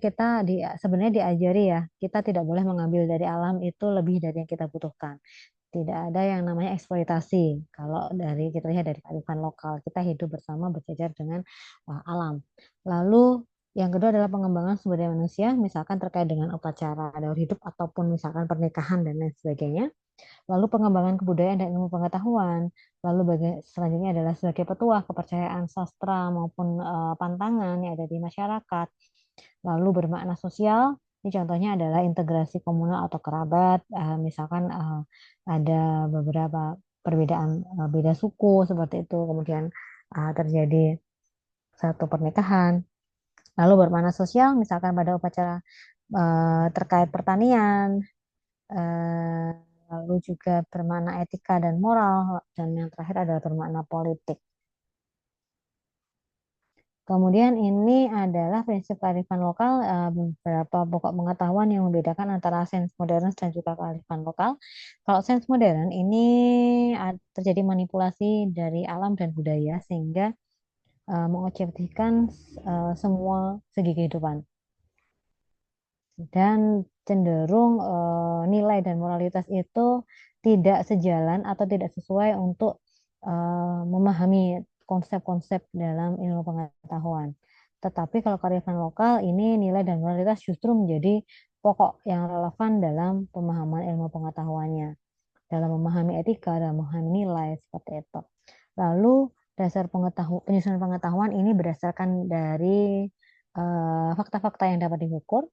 sebenarnya diajari ya, kita tidak boleh mengambil dari alam itu lebih dari yang kita butuhkan. Tidak ada yang namanya eksploitasi. Kalau dari kita lihat dari kearifan lokal, kita hidup bersama berjajar dengan alam. Lalu yang kedua adalah pengembangan sumber daya manusia, misalkan terkait dengan upacara daur hidup ataupun misalkan pernikahan dan lain sebagainya. Lalu pengembangan kebudayaan dan ilmu pengetahuan. Lalu selanjutnya adalah sebagai petuah kepercayaan sastra maupun pantangan yang ada di masyarakat. Lalu bermakna sosial, ini contohnya adalah integrasi komunal atau kerabat, misalkan ada beberapa perbedaan beda suku seperti itu, kemudian terjadi satu pernikahan. Lalu bermakna sosial, misalkan pada upacara terkait pertanian, eh, lalu juga bermakna etika dan moral, dan yang terakhir adalah bermakna politik. Kemudian ini adalah prinsip kearifan lokal, beberapa pokok pengetahuan yang membedakan antara sains modern dan juga kearifan lokal. Kalau sains modern ini terjadi manipulasi dari alam dan budaya sehingga mengobjektifkan semua segi kehidupan dan cenderung nilai dan moralitas itu tidak sejalan atau tidak sesuai untuk memahami konsep-konsep dalam ilmu pengetahuan. Tetapi kalau kearifan lokal ini nilai dan moralitas justru menjadi pokok yang relevan dalam pemahaman ilmu pengetahuannya, dalam memahami etika, dalam memahami nilai seperti itu. Lalu dasar penyusunan pengetahuan ini berdasarkan dari fakta-fakta yang dapat diukur.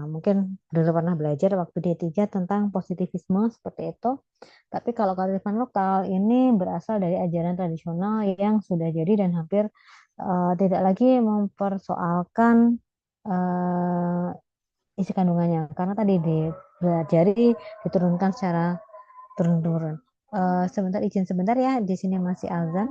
Mungkin dulu pernah belajar waktu D3 tentang positivisme seperti itu. Tapi kalau kearifan lokal ini berasal dari ajaran tradisional yang sudah jadi dan hampir tidak lagi mempersoalkan isi kandungannya karena tadi dipelajari diturunkan secara turun-turun. Sebentar izin sebentar ya, di sini masih azan.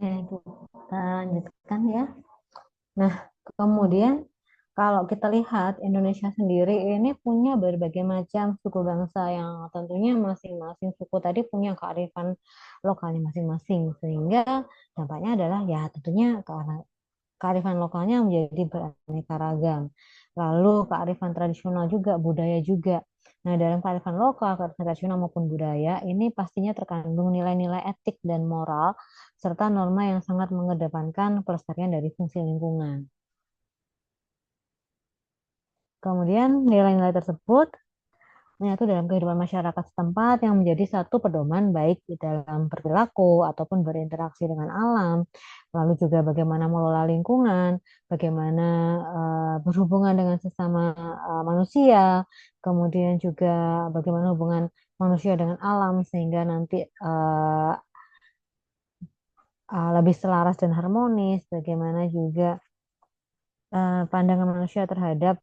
Oke, kita lanjutkan ya. Nah, kemudian kalau kita lihat Indonesia sendiri ini punya berbagai macam suku bangsa yang tentunya masing-masing suku tadi punya kearifan lokalnya masing-masing, sehingga dampaknya adalah ya tentunya karena kearifan lokalnya menjadi beraneka ragam. Lalu kearifan tradisional juga, budaya juga. Nah, dalam kearifan lokal, kearifan tradisional maupun budaya, ini pastinya terkandung nilai-nilai etik dan moral, serta norma yang sangat mengedepankan pelestarian dari fungsi lingkungan. Kemudian nilai-nilai tersebut menyatu dalam kehidupan masyarakat setempat yang menjadi satu pedoman baik di dalam berperilaku ataupun berinteraksi dengan alam, lalu juga bagaimana mengelola lingkungan, bagaimana berhubungan dengan sesama manusia, kemudian juga bagaimana hubungan manusia dengan alam sehingga nanti lebih selaras dan harmonis, bagaimana juga pandangan manusia terhadap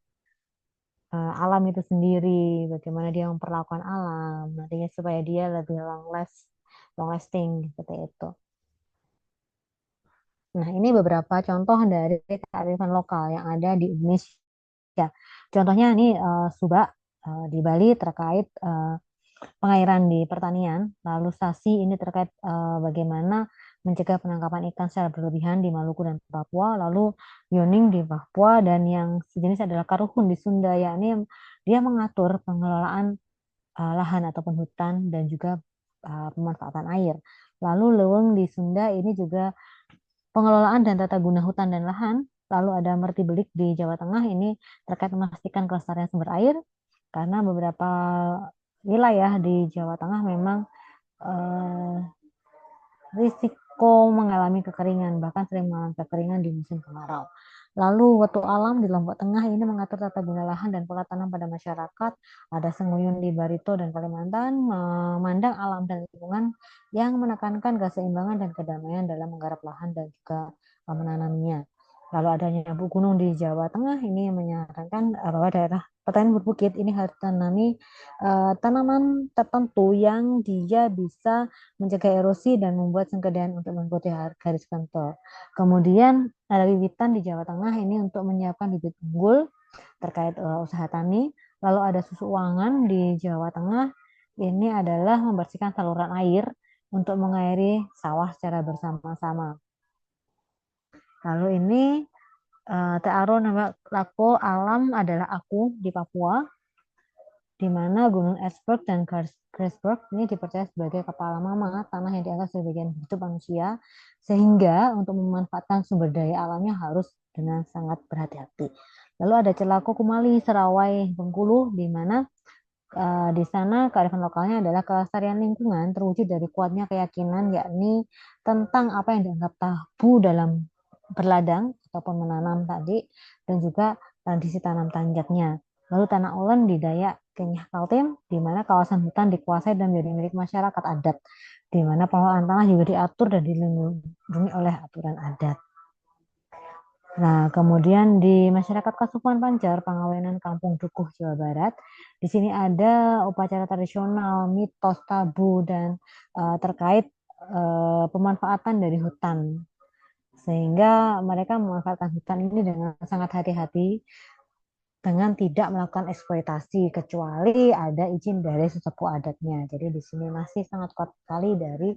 alam itu sendiri, bagaimana dia memperlakukan alam, nantinya supaya dia lebih long lasting seperti itu. Nah, ini beberapa contoh dari kearifan lokal yang ada di Indonesia. Contohnya ini Subak di Bali terkait pengairan di pertanian, lalu Sasi ini terkait bagaimana mencegah penangkapan ikan secara berlebihan di Maluku dan Papua, lalu Yoning di Papua, dan yang sejenis adalah Karuhun di Sunda, yakni dia mengatur pengelolaan lahan ataupun hutan dan juga pemanfaatan air. Lalu Leweng di Sunda ini juga pengelolaan dan tata guna hutan dan lahan. Lalu ada Merti Belik di Jawa Tengah ini terkait memastikan kelestarian sumber air karena beberapa wilayah di Jawa Tengah memang eh, risiko mengalami kekeringan, bahkan sering mengalami kekeringan di musim kemarau. Lalu Wetu Alam di Lombok Tengah ini mengatur tata guna lahan dan pola tanam pada masyarakat. Ada Senguyun di Barito dan Kalimantan, memandang alam dan lingkungan yang menekankan keseimbangan dan kedamaian dalam menggarap lahan dan juga menanamnya. Lalu adanya Abu Gunung di Jawa Tengah ini menyarankan bahwa daerah pertanian berbukit ini harus tanami tanaman tertentu yang dia bisa mencegah erosi dan membuat sengkedan untuk mengikuti garis kontur. Kemudian ada Wiwitan di Jawa Tengah ini untuk menyiapkan bibit unggul terkait usaha tani. Lalu ada Susu Uangan di Jawa Tengah ini adalah membersihkan saluran air untuk mengairi sawah secara bersama-sama. Lalu ini Tearo nama Lako Alam adalah Aku di Papua, di mana Gunung Esberg dan Grassberg ini dipercaya sebagai kepala mama tanah yang dianggap sebagai bagian hidup manusia, sehingga untuk memanfaatkan sumber daya alamnya harus dengan sangat berhati-hati. Lalu ada Celako Kumali, Serawai, Bengkulu, di mana di sana kearifan lokalnya adalah kelestarian lingkungan terwujud dari kuatnya keyakinan yakni tentang apa yang dianggap tabu dalam berladang ataupun menanam tadi dan juga tradisi tanam tanjaknya. Lalu Tanah Ulen di Dayak Kenyah Kaltim di mana kawasan hutan dikuasai dan menjadi milik masyarakat adat di mana pengelolaan tanah juga diatur dan dilindungi oleh aturan adat. Nah, kemudian di masyarakat Kasupan Pancar, Pangawenan Kampung Dukuh, Jawa Barat, di sini ada upacara tradisional, mitos, tabu, dan terkait pemanfaatan dari hutan. Sehingga mereka memanfaatkan hutan ini dengan sangat hati-hati, dengan tidak melakukan eksploitasi, kecuali ada izin dari sesepuh adatnya. Jadi di sini masih sangat kuat sekali dari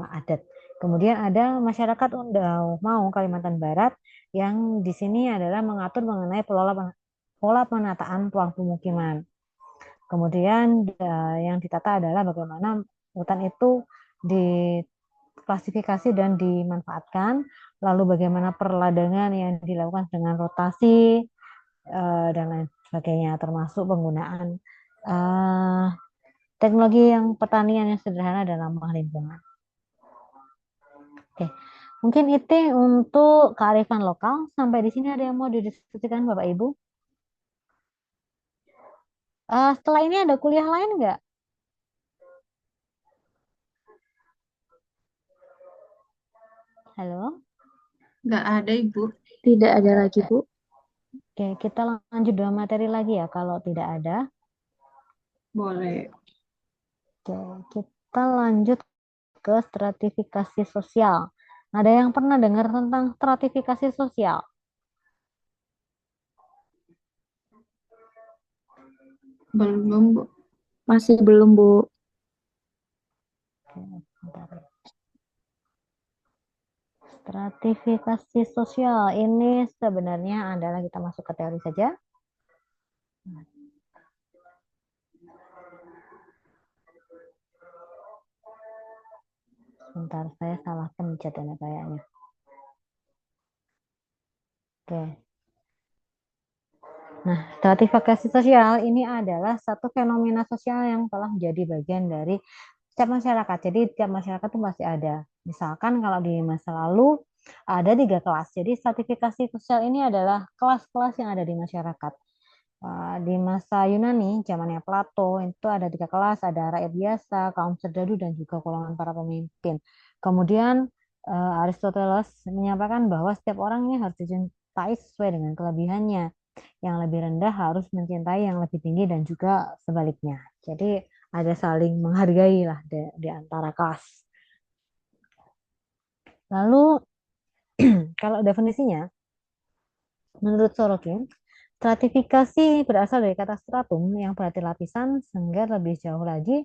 adat. Kemudian ada masyarakat Undau Mau Kalimantan Barat yang di sini adalah mengatur mengenai pola penataan ruang pemukiman. Kemudian yang ditata adalah bagaimana hutan itu diklasifikasi dan dimanfaatkan, lalu bagaimana perladangan yang dilakukan dengan rotasi dan lain sebagainya, termasuk penggunaan uh, teknologi yang pertanian yang sederhana dan ramah lingkungan. Oke, mungkin itu untuk kearifan lokal. Sampai di sini ada yang mau didiskusikan Bapak Ibu? Setelah ini ada kuliah lain nggak? Halo? Nggak ada, Ibu. Tidak ada lagi, Bu. Oke, kita lanjut dua materi lagi ya kalau tidak ada. Boleh. Oke, kita lanjut ke stratifikasi sosial. Ada yang pernah dengar tentang stratifikasi sosial? Belum, Bu. Masih belum, Bu. Oke, bentar ya. Stratifikasi sosial ini sebenarnya adalah kita masuk ke teori saja. Sebentar, saya salah pencet ini kayaknya. Oke. Nah, stratifikasi sosial ini adalah satu fenomena sosial yang telah menjadi bagian dari setiap masyarakat. Jadi setiap masyarakat itu pasti ada. Misalkan kalau di masa lalu ada 3 kelas. Jadi stratifikasi sosial ini adalah kelas-kelas yang ada di masyarakat. Di masa Yunani, zamannya Plato, itu ada 3 kelas, ada rakyat biasa, kaum serdadu, dan juga golongan para pemimpin. Kemudian Aristoteles menyampaikan bahwa setiap orang ini harus dicintai sesuai dengan kelebihannya. Yang lebih rendah harus mencintai yang lebih tinggi dan juga sebaliknya. Jadi ada saling menghargai lah di antara kelas. Lalu kalau definisinya, menurut Sorokin, stratifikasi berasal dari kata stratum yang berarti lapisan, sehingga lebih jauh lagi,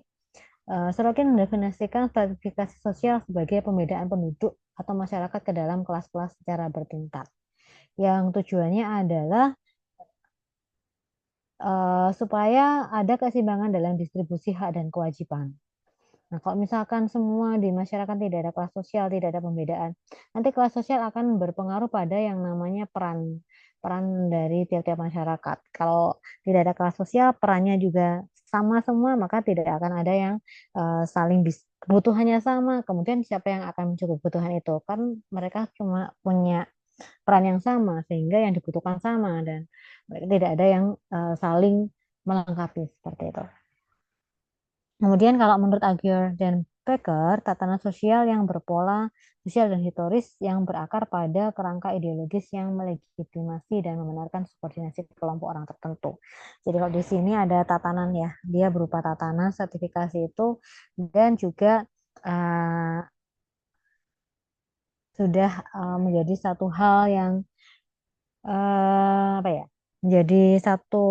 Sorokin mendefinisikan stratifikasi sosial sebagai pembedaan penduduk atau masyarakat ke dalam kelas-kelas secara bertingkat. Yang tujuannya adalah supaya ada keseimbangan dalam distribusi hak dan kewajiban. Nah, kalau misalkan semua di masyarakat tidak ada kelas sosial, tidak ada pembedaan, nanti kelas sosial akan berpengaruh pada yang namanya peran peran dari tiap-tiap masyarakat. Kalau tidak ada kelas sosial, perannya juga sama semua, maka tidak akan ada yang saling kebutuhannya sama. Kemudian siapa yang akan mencukupi kebutuhan itu? Kan mereka cuma punya peran yang sama sehingga yang dibutuhkan sama dan mereka tidak ada yang saling melengkapi seperti itu. Kemudian kalau menurut Agier dan Becker, tatanan sosial yang berpola sosial dan historis yang berakar pada kerangka ideologis yang melegitimasi dan membenarkan subordinasi kelompok orang tertentu. Jadi kalau di sini ada tatanan ya, dia berupa tatanan sertifikasi itu dan juga uh, sudah menjadi satu hal yang apa ya, menjadi satu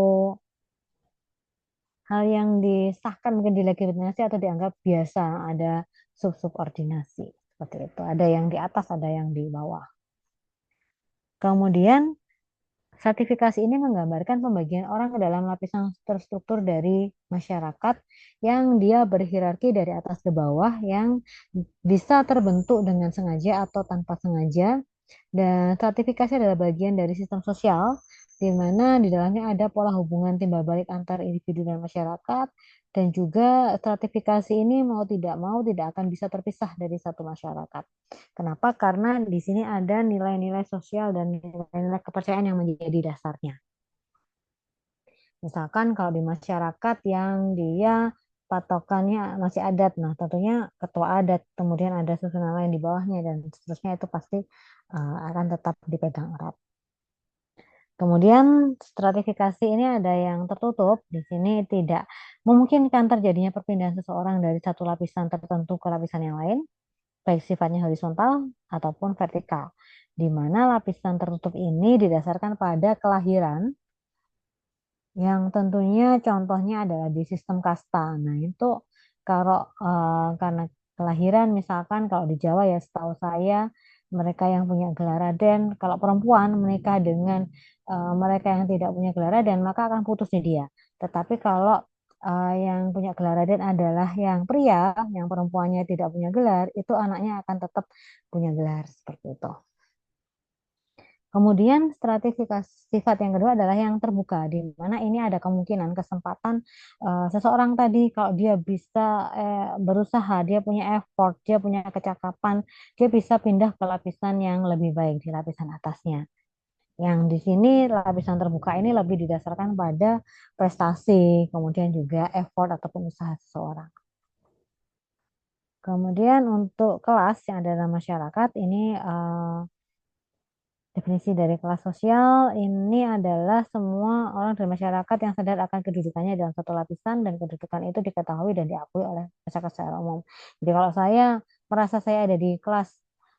hal yang disahkan mungkin dilegitimasi atau dianggap biasa ada subordinasi seperti itu. Ada yang di atas, ada yang di bawah. Kemudian sertifikasi ini menggambarkan pembagian orang ke dalam lapisan terstruktur dari masyarakat yang dia berhierarki dari atas ke bawah yang bisa terbentuk dengan sengaja atau tanpa sengaja. Dan stratifikasi adalah bagian dari sistem sosial di mana di dalamnya ada pola hubungan timbal balik antar individu dan masyarakat dan juga stratifikasi ini mau tidak akan bisa terpisah dari satu masyarakat. Kenapa? Karena di sini ada nilai-nilai sosial dan nilai-nilai kepercayaan yang menjadi dasarnya. Misalkan kalau di masyarakat yang dia patokannya masih adat, nah tentunya ketua adat, kemudian ada susunan lain di bawahnya dan seterusnya itu pasti akan tetap dipegang erat. Kemudian stratifikasi ini ada yang tertutup, di sini tidak memungkinkan terjadinya perpindahan seseorang dari satu lapisan tertentu ke lapisan yang lain, baik sifatnya horizontal ataupun vertikal, di mana lapisan tertutup ini didasarkan pada kelahiran, yang tentunya contohnya adalah di sistem kasta. Nah, itu kalau karena kelahiran misalkan kalau di Jawa ya setahu saya mereka yang punya gelar Raden, kalau perempuan menikah dengan mereka yang tidak punya gelar Raden maka akan putus nih dia. Tetapi kalau yang punya gelar Raden adalah yang pria, yang perempuannya tidak punya gelar, itu anaknya akan tetap punya gelar seperti itu. Kemudian stratifikasi sifat yang kedua adalah yang terbuka, di mana ini ada kemungkinan kesempatan seseorang tadi kalau dia bisa berusaha, dia punya effort, dia punya kecakapan, dia bisa pindah ke lapisan yang lebih baik di lapisan atasnya. Yang di sini lapisan terbuka ini lebih didasarkan pada prestasi, kemudian juga effort ataupun usaha seseorang. Kemudian untuk kelas yang ada dalam masyarakat ini definisi dari kelas sosial ini adalah semua orang dari masyarakat yang sadar akan kedudukannya dalam satu lapisan dan kedudukan itu diketahui dan diakui oleh masyarakat secara umum. Jadi kalau saya merasa saya ada di kelas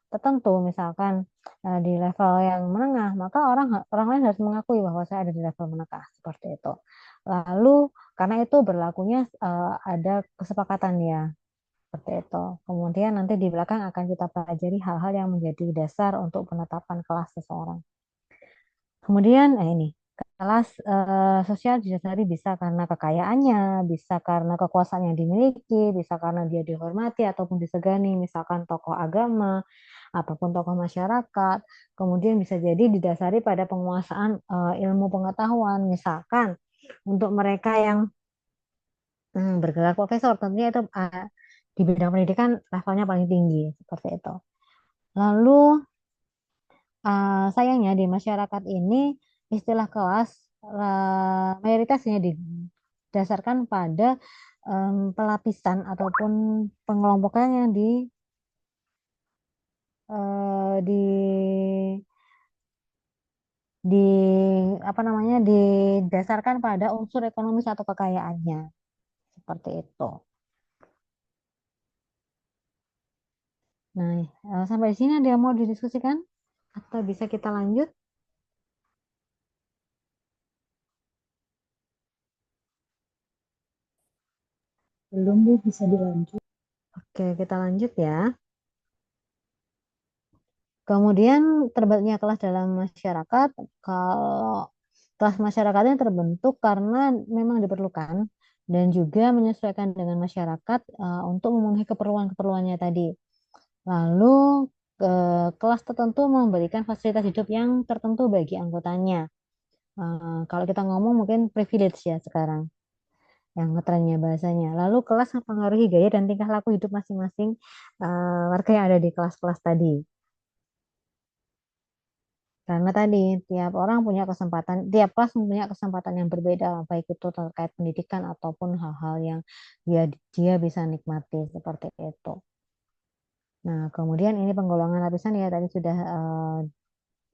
tertentu, misalkan di level yang menengah, maka orang orang lain harus mengakui bahwa saya ada di level menengah seperti itu. Lalu karena itu berlakunya ada kesepakatan ya seperti itu. Kemudian nanti di belakang akan kita pelajari hal-hal yang menjadi dasar untuk penetapan kelas seseorang. Kemudian ini kelas sosial didasari bisa karena kekayaannya, bisa karena kekuasaan yang dimiliki, bisa karena dia dihormati ataupun disegani, misalkan tokoh agama ataupun tokoh masyarakat. Kemudian bisa jadi didasari pada penguasaan ilmu pengetahuan, misalkan untuk mereka yang bergelar profesor tentunya itu di bidang pendidikan levelnya paling tinggi seperti itu. Lalu sayangnya di masyarakat ini istilah kelas mayoritasnya didasarkan pada pelapisan ataupun pengelompokan yang di di apa namanya didasarkan pada unsur ekonomis atau kekayaannya seperti itu. Nah, sampai di sini ada yang mau didiskusikan atau bisa kita lanjut? Belum, Bu, bisa dilanjut. Oke, kita lanjut ya. Kemudian terbentuknya kelas dalam masyarakat, kalau kelas masyarakatnya terbentuk karena memang diperlukan dan juga menyesuaikan dengan masyarakat untuk memenuhi keperluan-keperluannya tadi. Lalu kelas tertentu memberikan fasilitas hidup yang tertentu bagi anggotanya. Kalau kita ngomong mungkin privilege ya sekarang yang ngetrennya bahasanya. Lalu kelas mempengaruhi gaya dan tingkah laku hidup masing-masing warga yang ada di kelas-kelas tadi. Karena tadi tiap orang punya kesempatan, tiap kelas punya kesempatan yang berbeda, baik itu terkait pendidikan ataupun hal-hal yang dia dia bisa nikmati seperti itu. Nah, kemudian ini penggolongan lapisan ya tadi sudah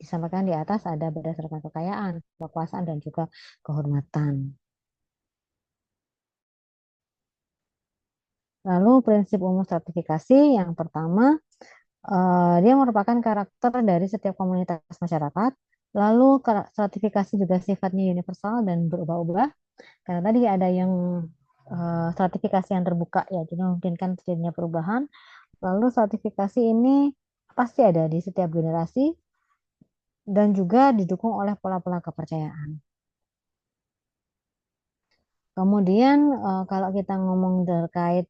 disampaikan di atas ada berdasarkan kekayaan, kekuasaan dan juga kehormatan. Lalu prinsip umum stratifikasi yang pertama dia merupakan karakter dari setiap komunitas masyarakat. Lalu stratifikasi juga sifatnya universal dan berubah-ubah. Karena tadi ada yang stratifikasi yang terbuka ya, jadi memungkinkan terjadinya perubahan. Lalu stratifikasi ini pasti ada di setiap generasi dan juga didukung oleh pola-pola kepercayaan. Kemudian kalau kita ngomong terkait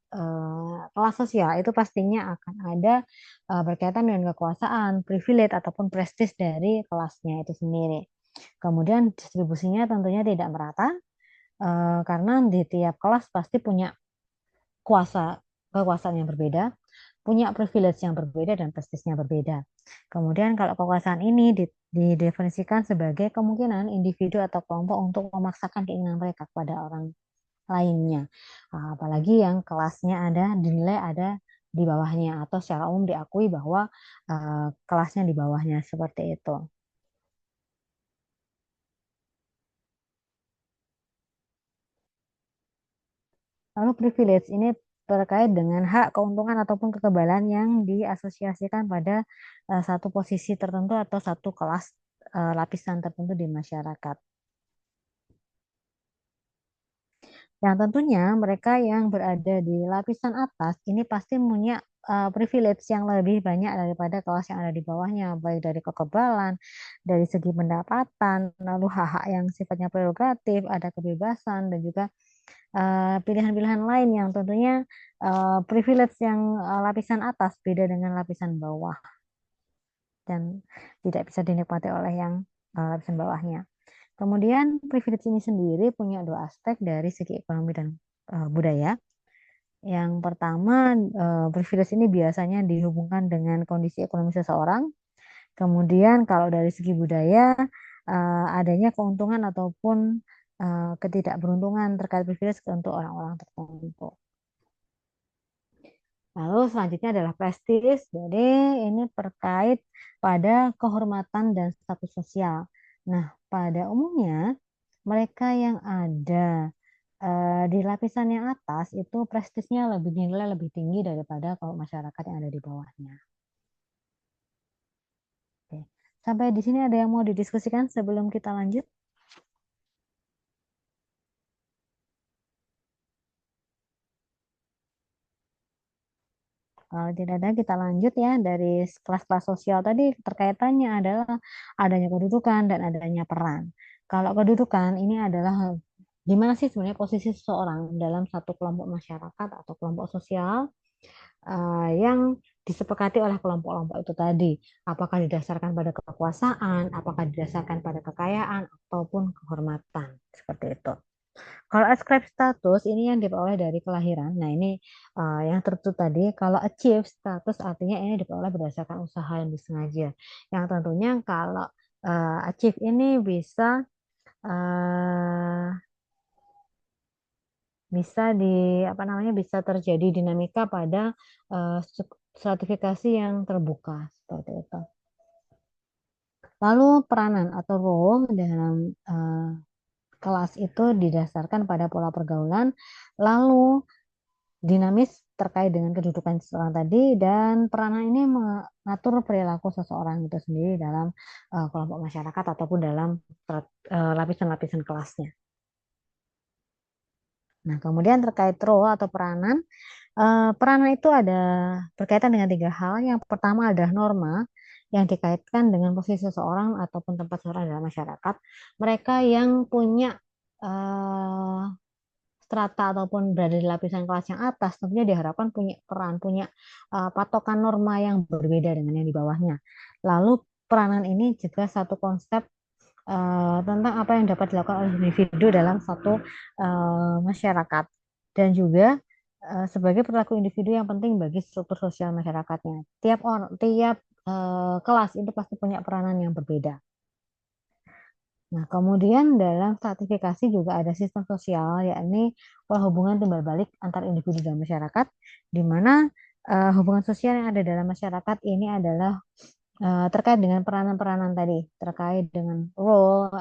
kelas sosial itu pastinya akan ada berkaitan dengan kekuasaan, privilege ataupun prestis dari kelasnya itu sendiri. Kemudian distribusinya tentunya tidak merata karena di tiap kelas pasti punya kuasa kekuasaan yang berbeda, punya privilege yang berbeda dan prestisnya berbeda. Kemudian kalau kekuasaan ini didefinisikan sebagai kemungkinan individu atau kelompok untuk memaksakan keinginan mereka kepada orang lainnya. Apalagi yang kelasnya ada, dinilai ada di bawahnya atau secara umum diakui bahwa kelasnya di bawahnya seperti itu. Lalu privilege ini terkait dengan hak, keuntungan ataupun kekebalan yang diasosiasikan pada satu posisi tertentu atau satu kelas lapisan tertentu di masyarakat. Yang tentunya mereka yang berada di lapisan atas ini pasti punya privilege yang lebih banyak daripada kelas yang ada di bawahnya, baik dari kekebalan, dari segi pendapatan, lalu hak-hak yang sifatnya prerogatif, ada kebebasan dan juga pilihan-pilihan lain yang tentunya privilege yang lapisan atas beda dengan lapisan bawah dan tidak bisa dinikmati oleh yang lapisan bawahnya. Kemudian privilege ini sendiri punya dua aspek dari segi ekonomi dan budaya. Yang pertama, privilege ini biasanya dihubungkan dengan kondisi ekonomi seseorang. Kemudian kalau dari segi budaya, adanya keuntungan ataupun ketidakberuntungan terkait privilege untuk orang-orang tertentu. Lalu selanjutnya adalah prestis. Jadi ini terkait pada kehormatan dan status sosial. Nah, pada umumnya mereka yang ada di lapisan yang atas itu prestisnya lebih dinilai lebih tinggi daripada kalau masyarakat yang ada di bawahnya. Oke. Sampai di sini ada yang mau didiskusikan sebelum kita lanjut? Kalau tidak ada, kita lanjut ya dari kelas-kelas sosial tadi terkaitannya adalah adanya kedudukan dan adanya peran. Kalau kedudukan ini adalah gimana sih sebenarnya posisi seseorang dalam satu kelompok masyarakat atau kelompok sosial yang disepakati oleh kelompok-kelompok itu tadi. Apakah didasarkan pada kekuasaan, apakah didasarkan pada kekayaan, ataupun kehormatan. Seperti itu. Kalau ascribe status ini yang diperoleh dari kelahiran. Nah ini yang tertutup tadi. Kalau achieve status artinya ini diperoleh berdasarkan usaha yang disengaja. Yang tentunya kalau achieve ini uh, bisa di apa namanya bisa terjadi dinamika pada uh, stratifikasi yang terbuka seperti itu. Lalu peranan atau role dalam kelas itu didasarkan pada pola pergaulan, lalu dinamis terkait dengan kedudukan seseorang tadi dan peranan ini mengatur perilaku seseorang itu sendiri dalam kelompok masyarakat ataupun dalam lapisan-lapisan kelasnya. Nah, kemudian terkait role atau peranan, peranan itu ada berkaitan dengan tiga hal. Yang pertama adalah norma yang dikaitkan dengan posisi seseorang ataupun tempat seseorang dalam masyarakat. Mereka yang punya eh, strata ataupun berada di lapisan kelas yang atas tentunya diharapkan punya peran, punya patokan norma yang berbeda dengan yang di bawahnya. Lalu peranan ini juga satu konsep tentang apa yang dapat dilakukan oleh individu dalam satu masyarakat dan juga sebagai perilaku individu yang penting bagi struktur sosial masyarakatnya. Tiap kelas itu pasti punya peranan yang berbeda. Nah, kemudian dalam stratifikasi juga ada sistem sosial, yakni hubungan timbal balik antar individu dan masyarakat, di mana hubungan sosial yang ada dalam masyarakat ini adalah terkait dengan peranan-peranan tadi, terkait dengan role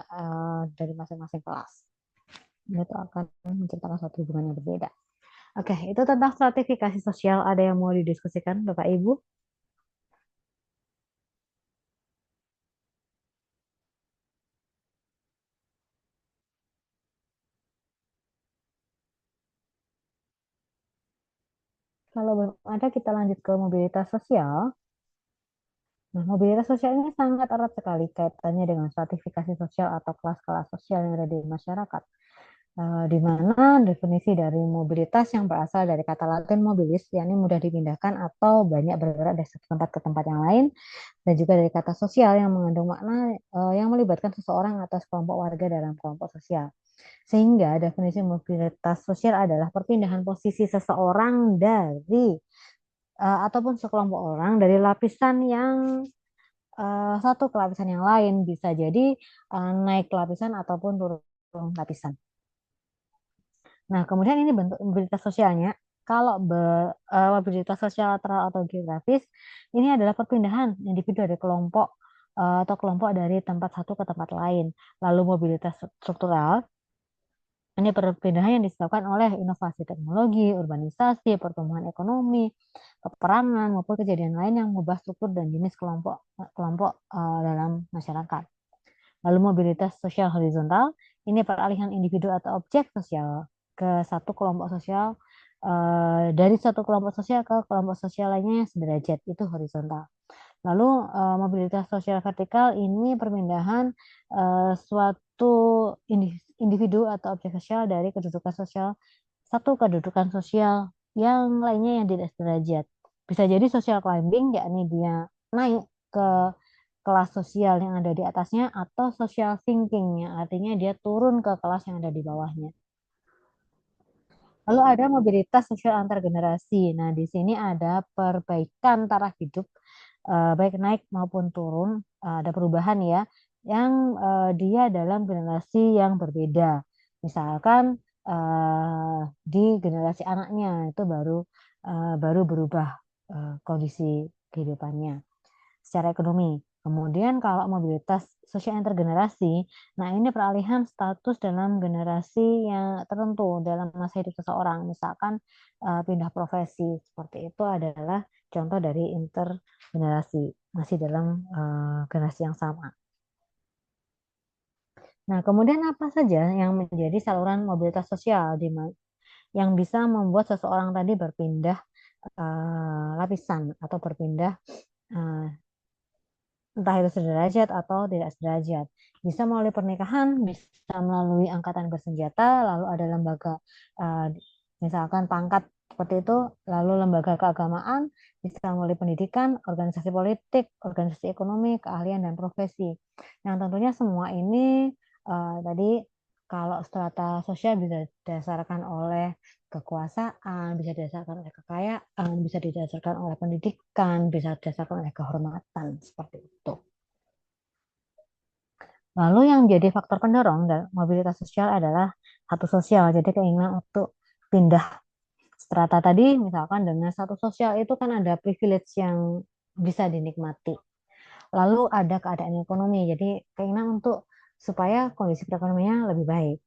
dari masing-masing kelas. Itu akan menciptakan suatu hubungan yang berbeda. Oke, itu tentang stratifikasi sosial. Ada yang mau didiskusikan, Bapak Ibu? Kalau belum ada, kita lanjut ke mobilitas sosial. Nah, mobilitas sosial ini sangat erat sekali kaitannya dengan stratifikasi sosial atau kelas-kelas sosial yang ada di masyarakat. Di mana definisi dari mobilitas yang berasal dari kata Latin mobilis, yakni mudah dipindahkan atau banyak bergerak dari satu tempat ke tempat yang lain, dan juga dari kata sosial yang mengandung makna yang melibatkan seseorang atau sekelompok warga dalam kelompok sosial. Sehingga definisi mobilitas sosial adalah perpindahan posisi seseorang dari ataupun sekelompok orang dari lapisan yang satu ke lapisan yang lain, bisa jadi naik lapisan ataupun turun lapisan. Nah, kemudian ini bentuk mobilitas sosialnya. Kalau mobilitas sosial lateral atau geografis, ini adalah perpindahan individu dari kelompok atau kelompok dari tempat satu ke tempat lain. Lalu mobilitas struktural, ini perpindahan yang disebabkan oleh inovasi teknologi, urbanisasi, pertumbuhan ekonomi, peperangan, maupun kejadian lain yang mengubah struktur dan jenis kelompok kelompok dalam masyarakat. Lalu mobilitas sosial horizontal, ini peralihan individu atau objek sosial ke satu kelompok sosial, dari satu kelompok sosial ke kelompok sosial lainnya yang sederajat, itu horizontal. Lalu mobilitas sosial vertikal ini perpindahan suatu individu atau objek sosial dari kedudukan sosial satu kedudukan sosial yang lainnya yang tidak sederajat. Bisa jadi social climbing, yakni dia naik ke kelas sosial yang ada di atasnya, atau social sinking, yang artinya dia turun ke kelas yang ada di bawahnya. Lalu ada mobilitas sosial antar generasi. Nah, di sini ada perbaikan taraf hidup, baik naik maupun turun, ada perubahan ya, yang dia dalam generasi yang berbeda. Misalkan di generasi anaknya itu baru berubah kondisi kehidupannya secara ekonomi. Kemudian kalau mobilitas sosial intergenerasi, nah ini peralihan status dalam generasi yang tertentu dalam masa hidup seseorang. Misalkan pindah profesi, seperti itu adalah contoh dari intergenerasi, masih dalam generasi yang sama. Nah, kemudian apa saja yang menjadi saluran mobilitas sosial yang bisa membuat seseorang tadi berpindah lapisan atau berpindah uh, entah itu sederajat atau tidak sederajat. Bisa melalui pernikahan, bisa melalui angkatan bersenjata, lalu ada lembaga, uh, misalkan pangkat seperti itu, lalu lembaga keagamaan, bisa melalui pendidikan, organisasi politik, organisasi ekonomi, keahlian, dan profesi. Yang tentunya semua ini tadi kalau strata sosial bisa didasarkan oleh kekuasaan, bisa didasarkan oleh kekayaan, bisa didasarkan oleh pendidikan, bisa didasarkan oleh kehormatan, seperti itu. Lalu yang jadi faktor pendorong dan mobilitas sosial adalah status sosial. Jadi keinginan untuk pindah strata tadi, misalkan dengan status sosial itu kan ada privilege yang bisa dinikmati. Lalu ada keadaan ekonomi, jadi keinginan untuk supaya kondisi perekonomiannya lebih baik.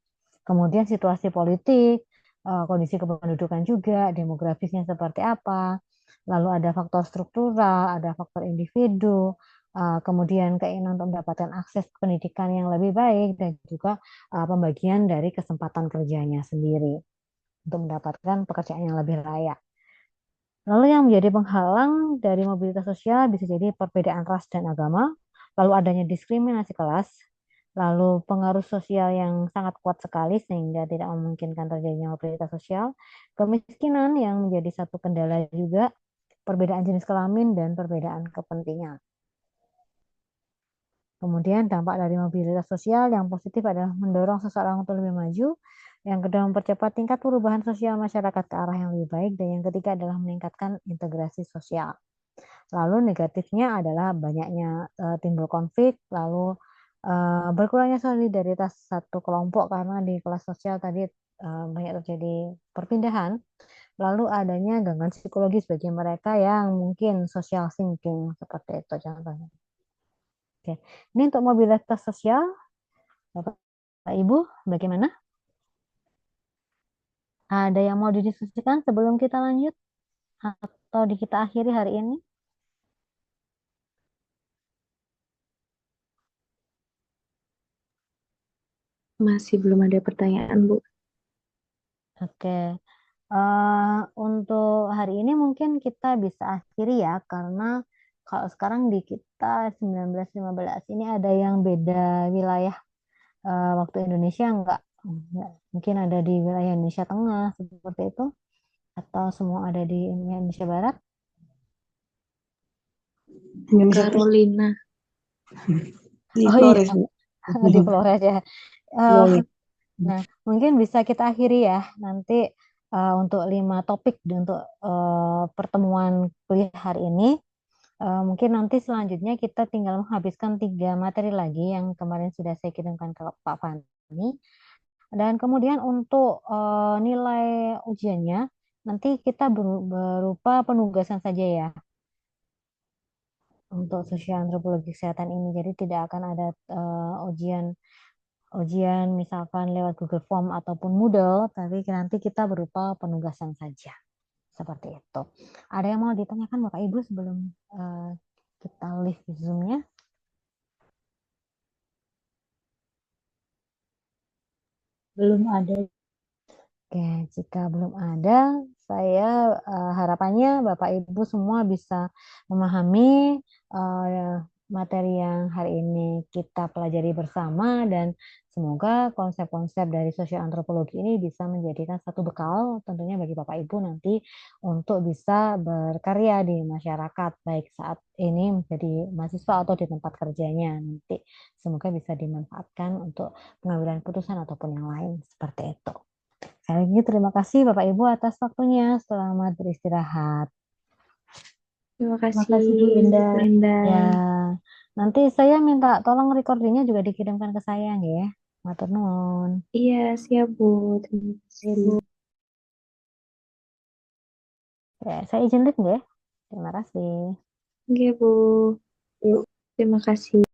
Kemudian situasi politik, kondisi kependudukan juga, demografisnya seperti apa. Lalu ada faktor struktural, ada faktor individu, kemudian keinginan untuk mendapatkan akses pendidikan yang lebih baik, dan juga pembagian dari kesempatan kerjanya sendiri untuk mendapatkan pekerjaan yang lebih layak. Lalu yang menjadi penghalang dari mobilitas sosial bisa jadi perbedaan ras dan agama, lalu adanya diskriminasi kelas, lalu pengaruh sosial yang sangat kuat sekali sehingga tidak memungkinkan terjadinya mobilitas sosial, kemiskinan yang menjadi satu kendala juga, perbedaan jenis kelamin, dan perbedaan kepentingan. Kemudian dampak dari mobilitas sosial yang positif adalah mendorong seseorang untuk lebih maju, yang kedua mempercepat tingkat perubahan sosial masyarakat ke arah yang lebih baik, dan yang ketiga adalah meningkatkan integrasi sosial. Lalu negatifnya adalah banyaknya timbul konflik, lalu Berkurangnya solidaritas satu kelompok karena di kelas sosial tadi banyak terjadi perpindahan, lalu adanya gangguan psikologis bagi mereka yang mungkin social thinking seperti itu contohnya. Oke. Ini untuk mobilitas sosial, Bapak Ibu, bagaimana? Ada yang mau didiskusikan sebelum kita lanjut atau kita akhiri hari ini? Masih belum ada pertanyaan, Bu. Oke. Untuk hari ini mungkin kita bisa akhiri ya, karena kalau sekarang di kita 19.15 ini ada yang beda wilayah waktu Indonesia enggak. Mungkin ada di wilayah Indonesia Tengah seperti itu, atau semua ada di Indonesia Barat. Indonesia Timur Carolina. di Oh iya, Flores, Bu. di Flores ya. Iya, Eh, iya. Nah, mungkin bisa kita akhiri ya nanti untuk 5 topik untuk pertemuan kuliah hari ini. Mungkin nanti selanjutnya kita tinggal menghabiskan 3 materi lagi yang kemarin sudah saya kirimkan ke Pak Fani. Dan kemudian untuk nilai ujiannya nanti kita berupa penugasan saja ya untuk sosial antropologi kesehatan ini. Jadi tidak akan ada ujian ujian misalkan lewat Google Form ataupun Moodle, tapi nanti kita berupa penugasan saja. Seperti itu. Ada yang mau ditanyakan Bapak Ibu sebelum kita live Zoom-nya? Belum ada. Oke, jika belum ada, saya harapannya Bapak Ibu semua bisa memahami materi yang hari ini kita pelajari bersama dan semoga konsep-konsep dari sosial antropologi ini bisa menjadikan satu bekal tentunya bagi Bapak Ibu nanti untuk bisa berkarya di masyarakat baik saat ini menjadi mahasiswa atau di tempat kerjanya nanti semoga bisa dimanfaatkan untuk pengambilan putusan ataupun yang lain seperti itu. Sekali lagi terima kasih Bapak Ibu atas waktunya. Selamat beristirahat. Terima Terima kasih, kasih Bu Indah. Linda. Ya, nanti saya minta tolong recordingnya juga dikirimkan ke saya ya. Matur nuwun. Iya, siap, Bu. Terima Ya, kasih. Bu. Ya, saya izin live ya. Terima kasih. Oke, Bu. Yuk. Terima kasih.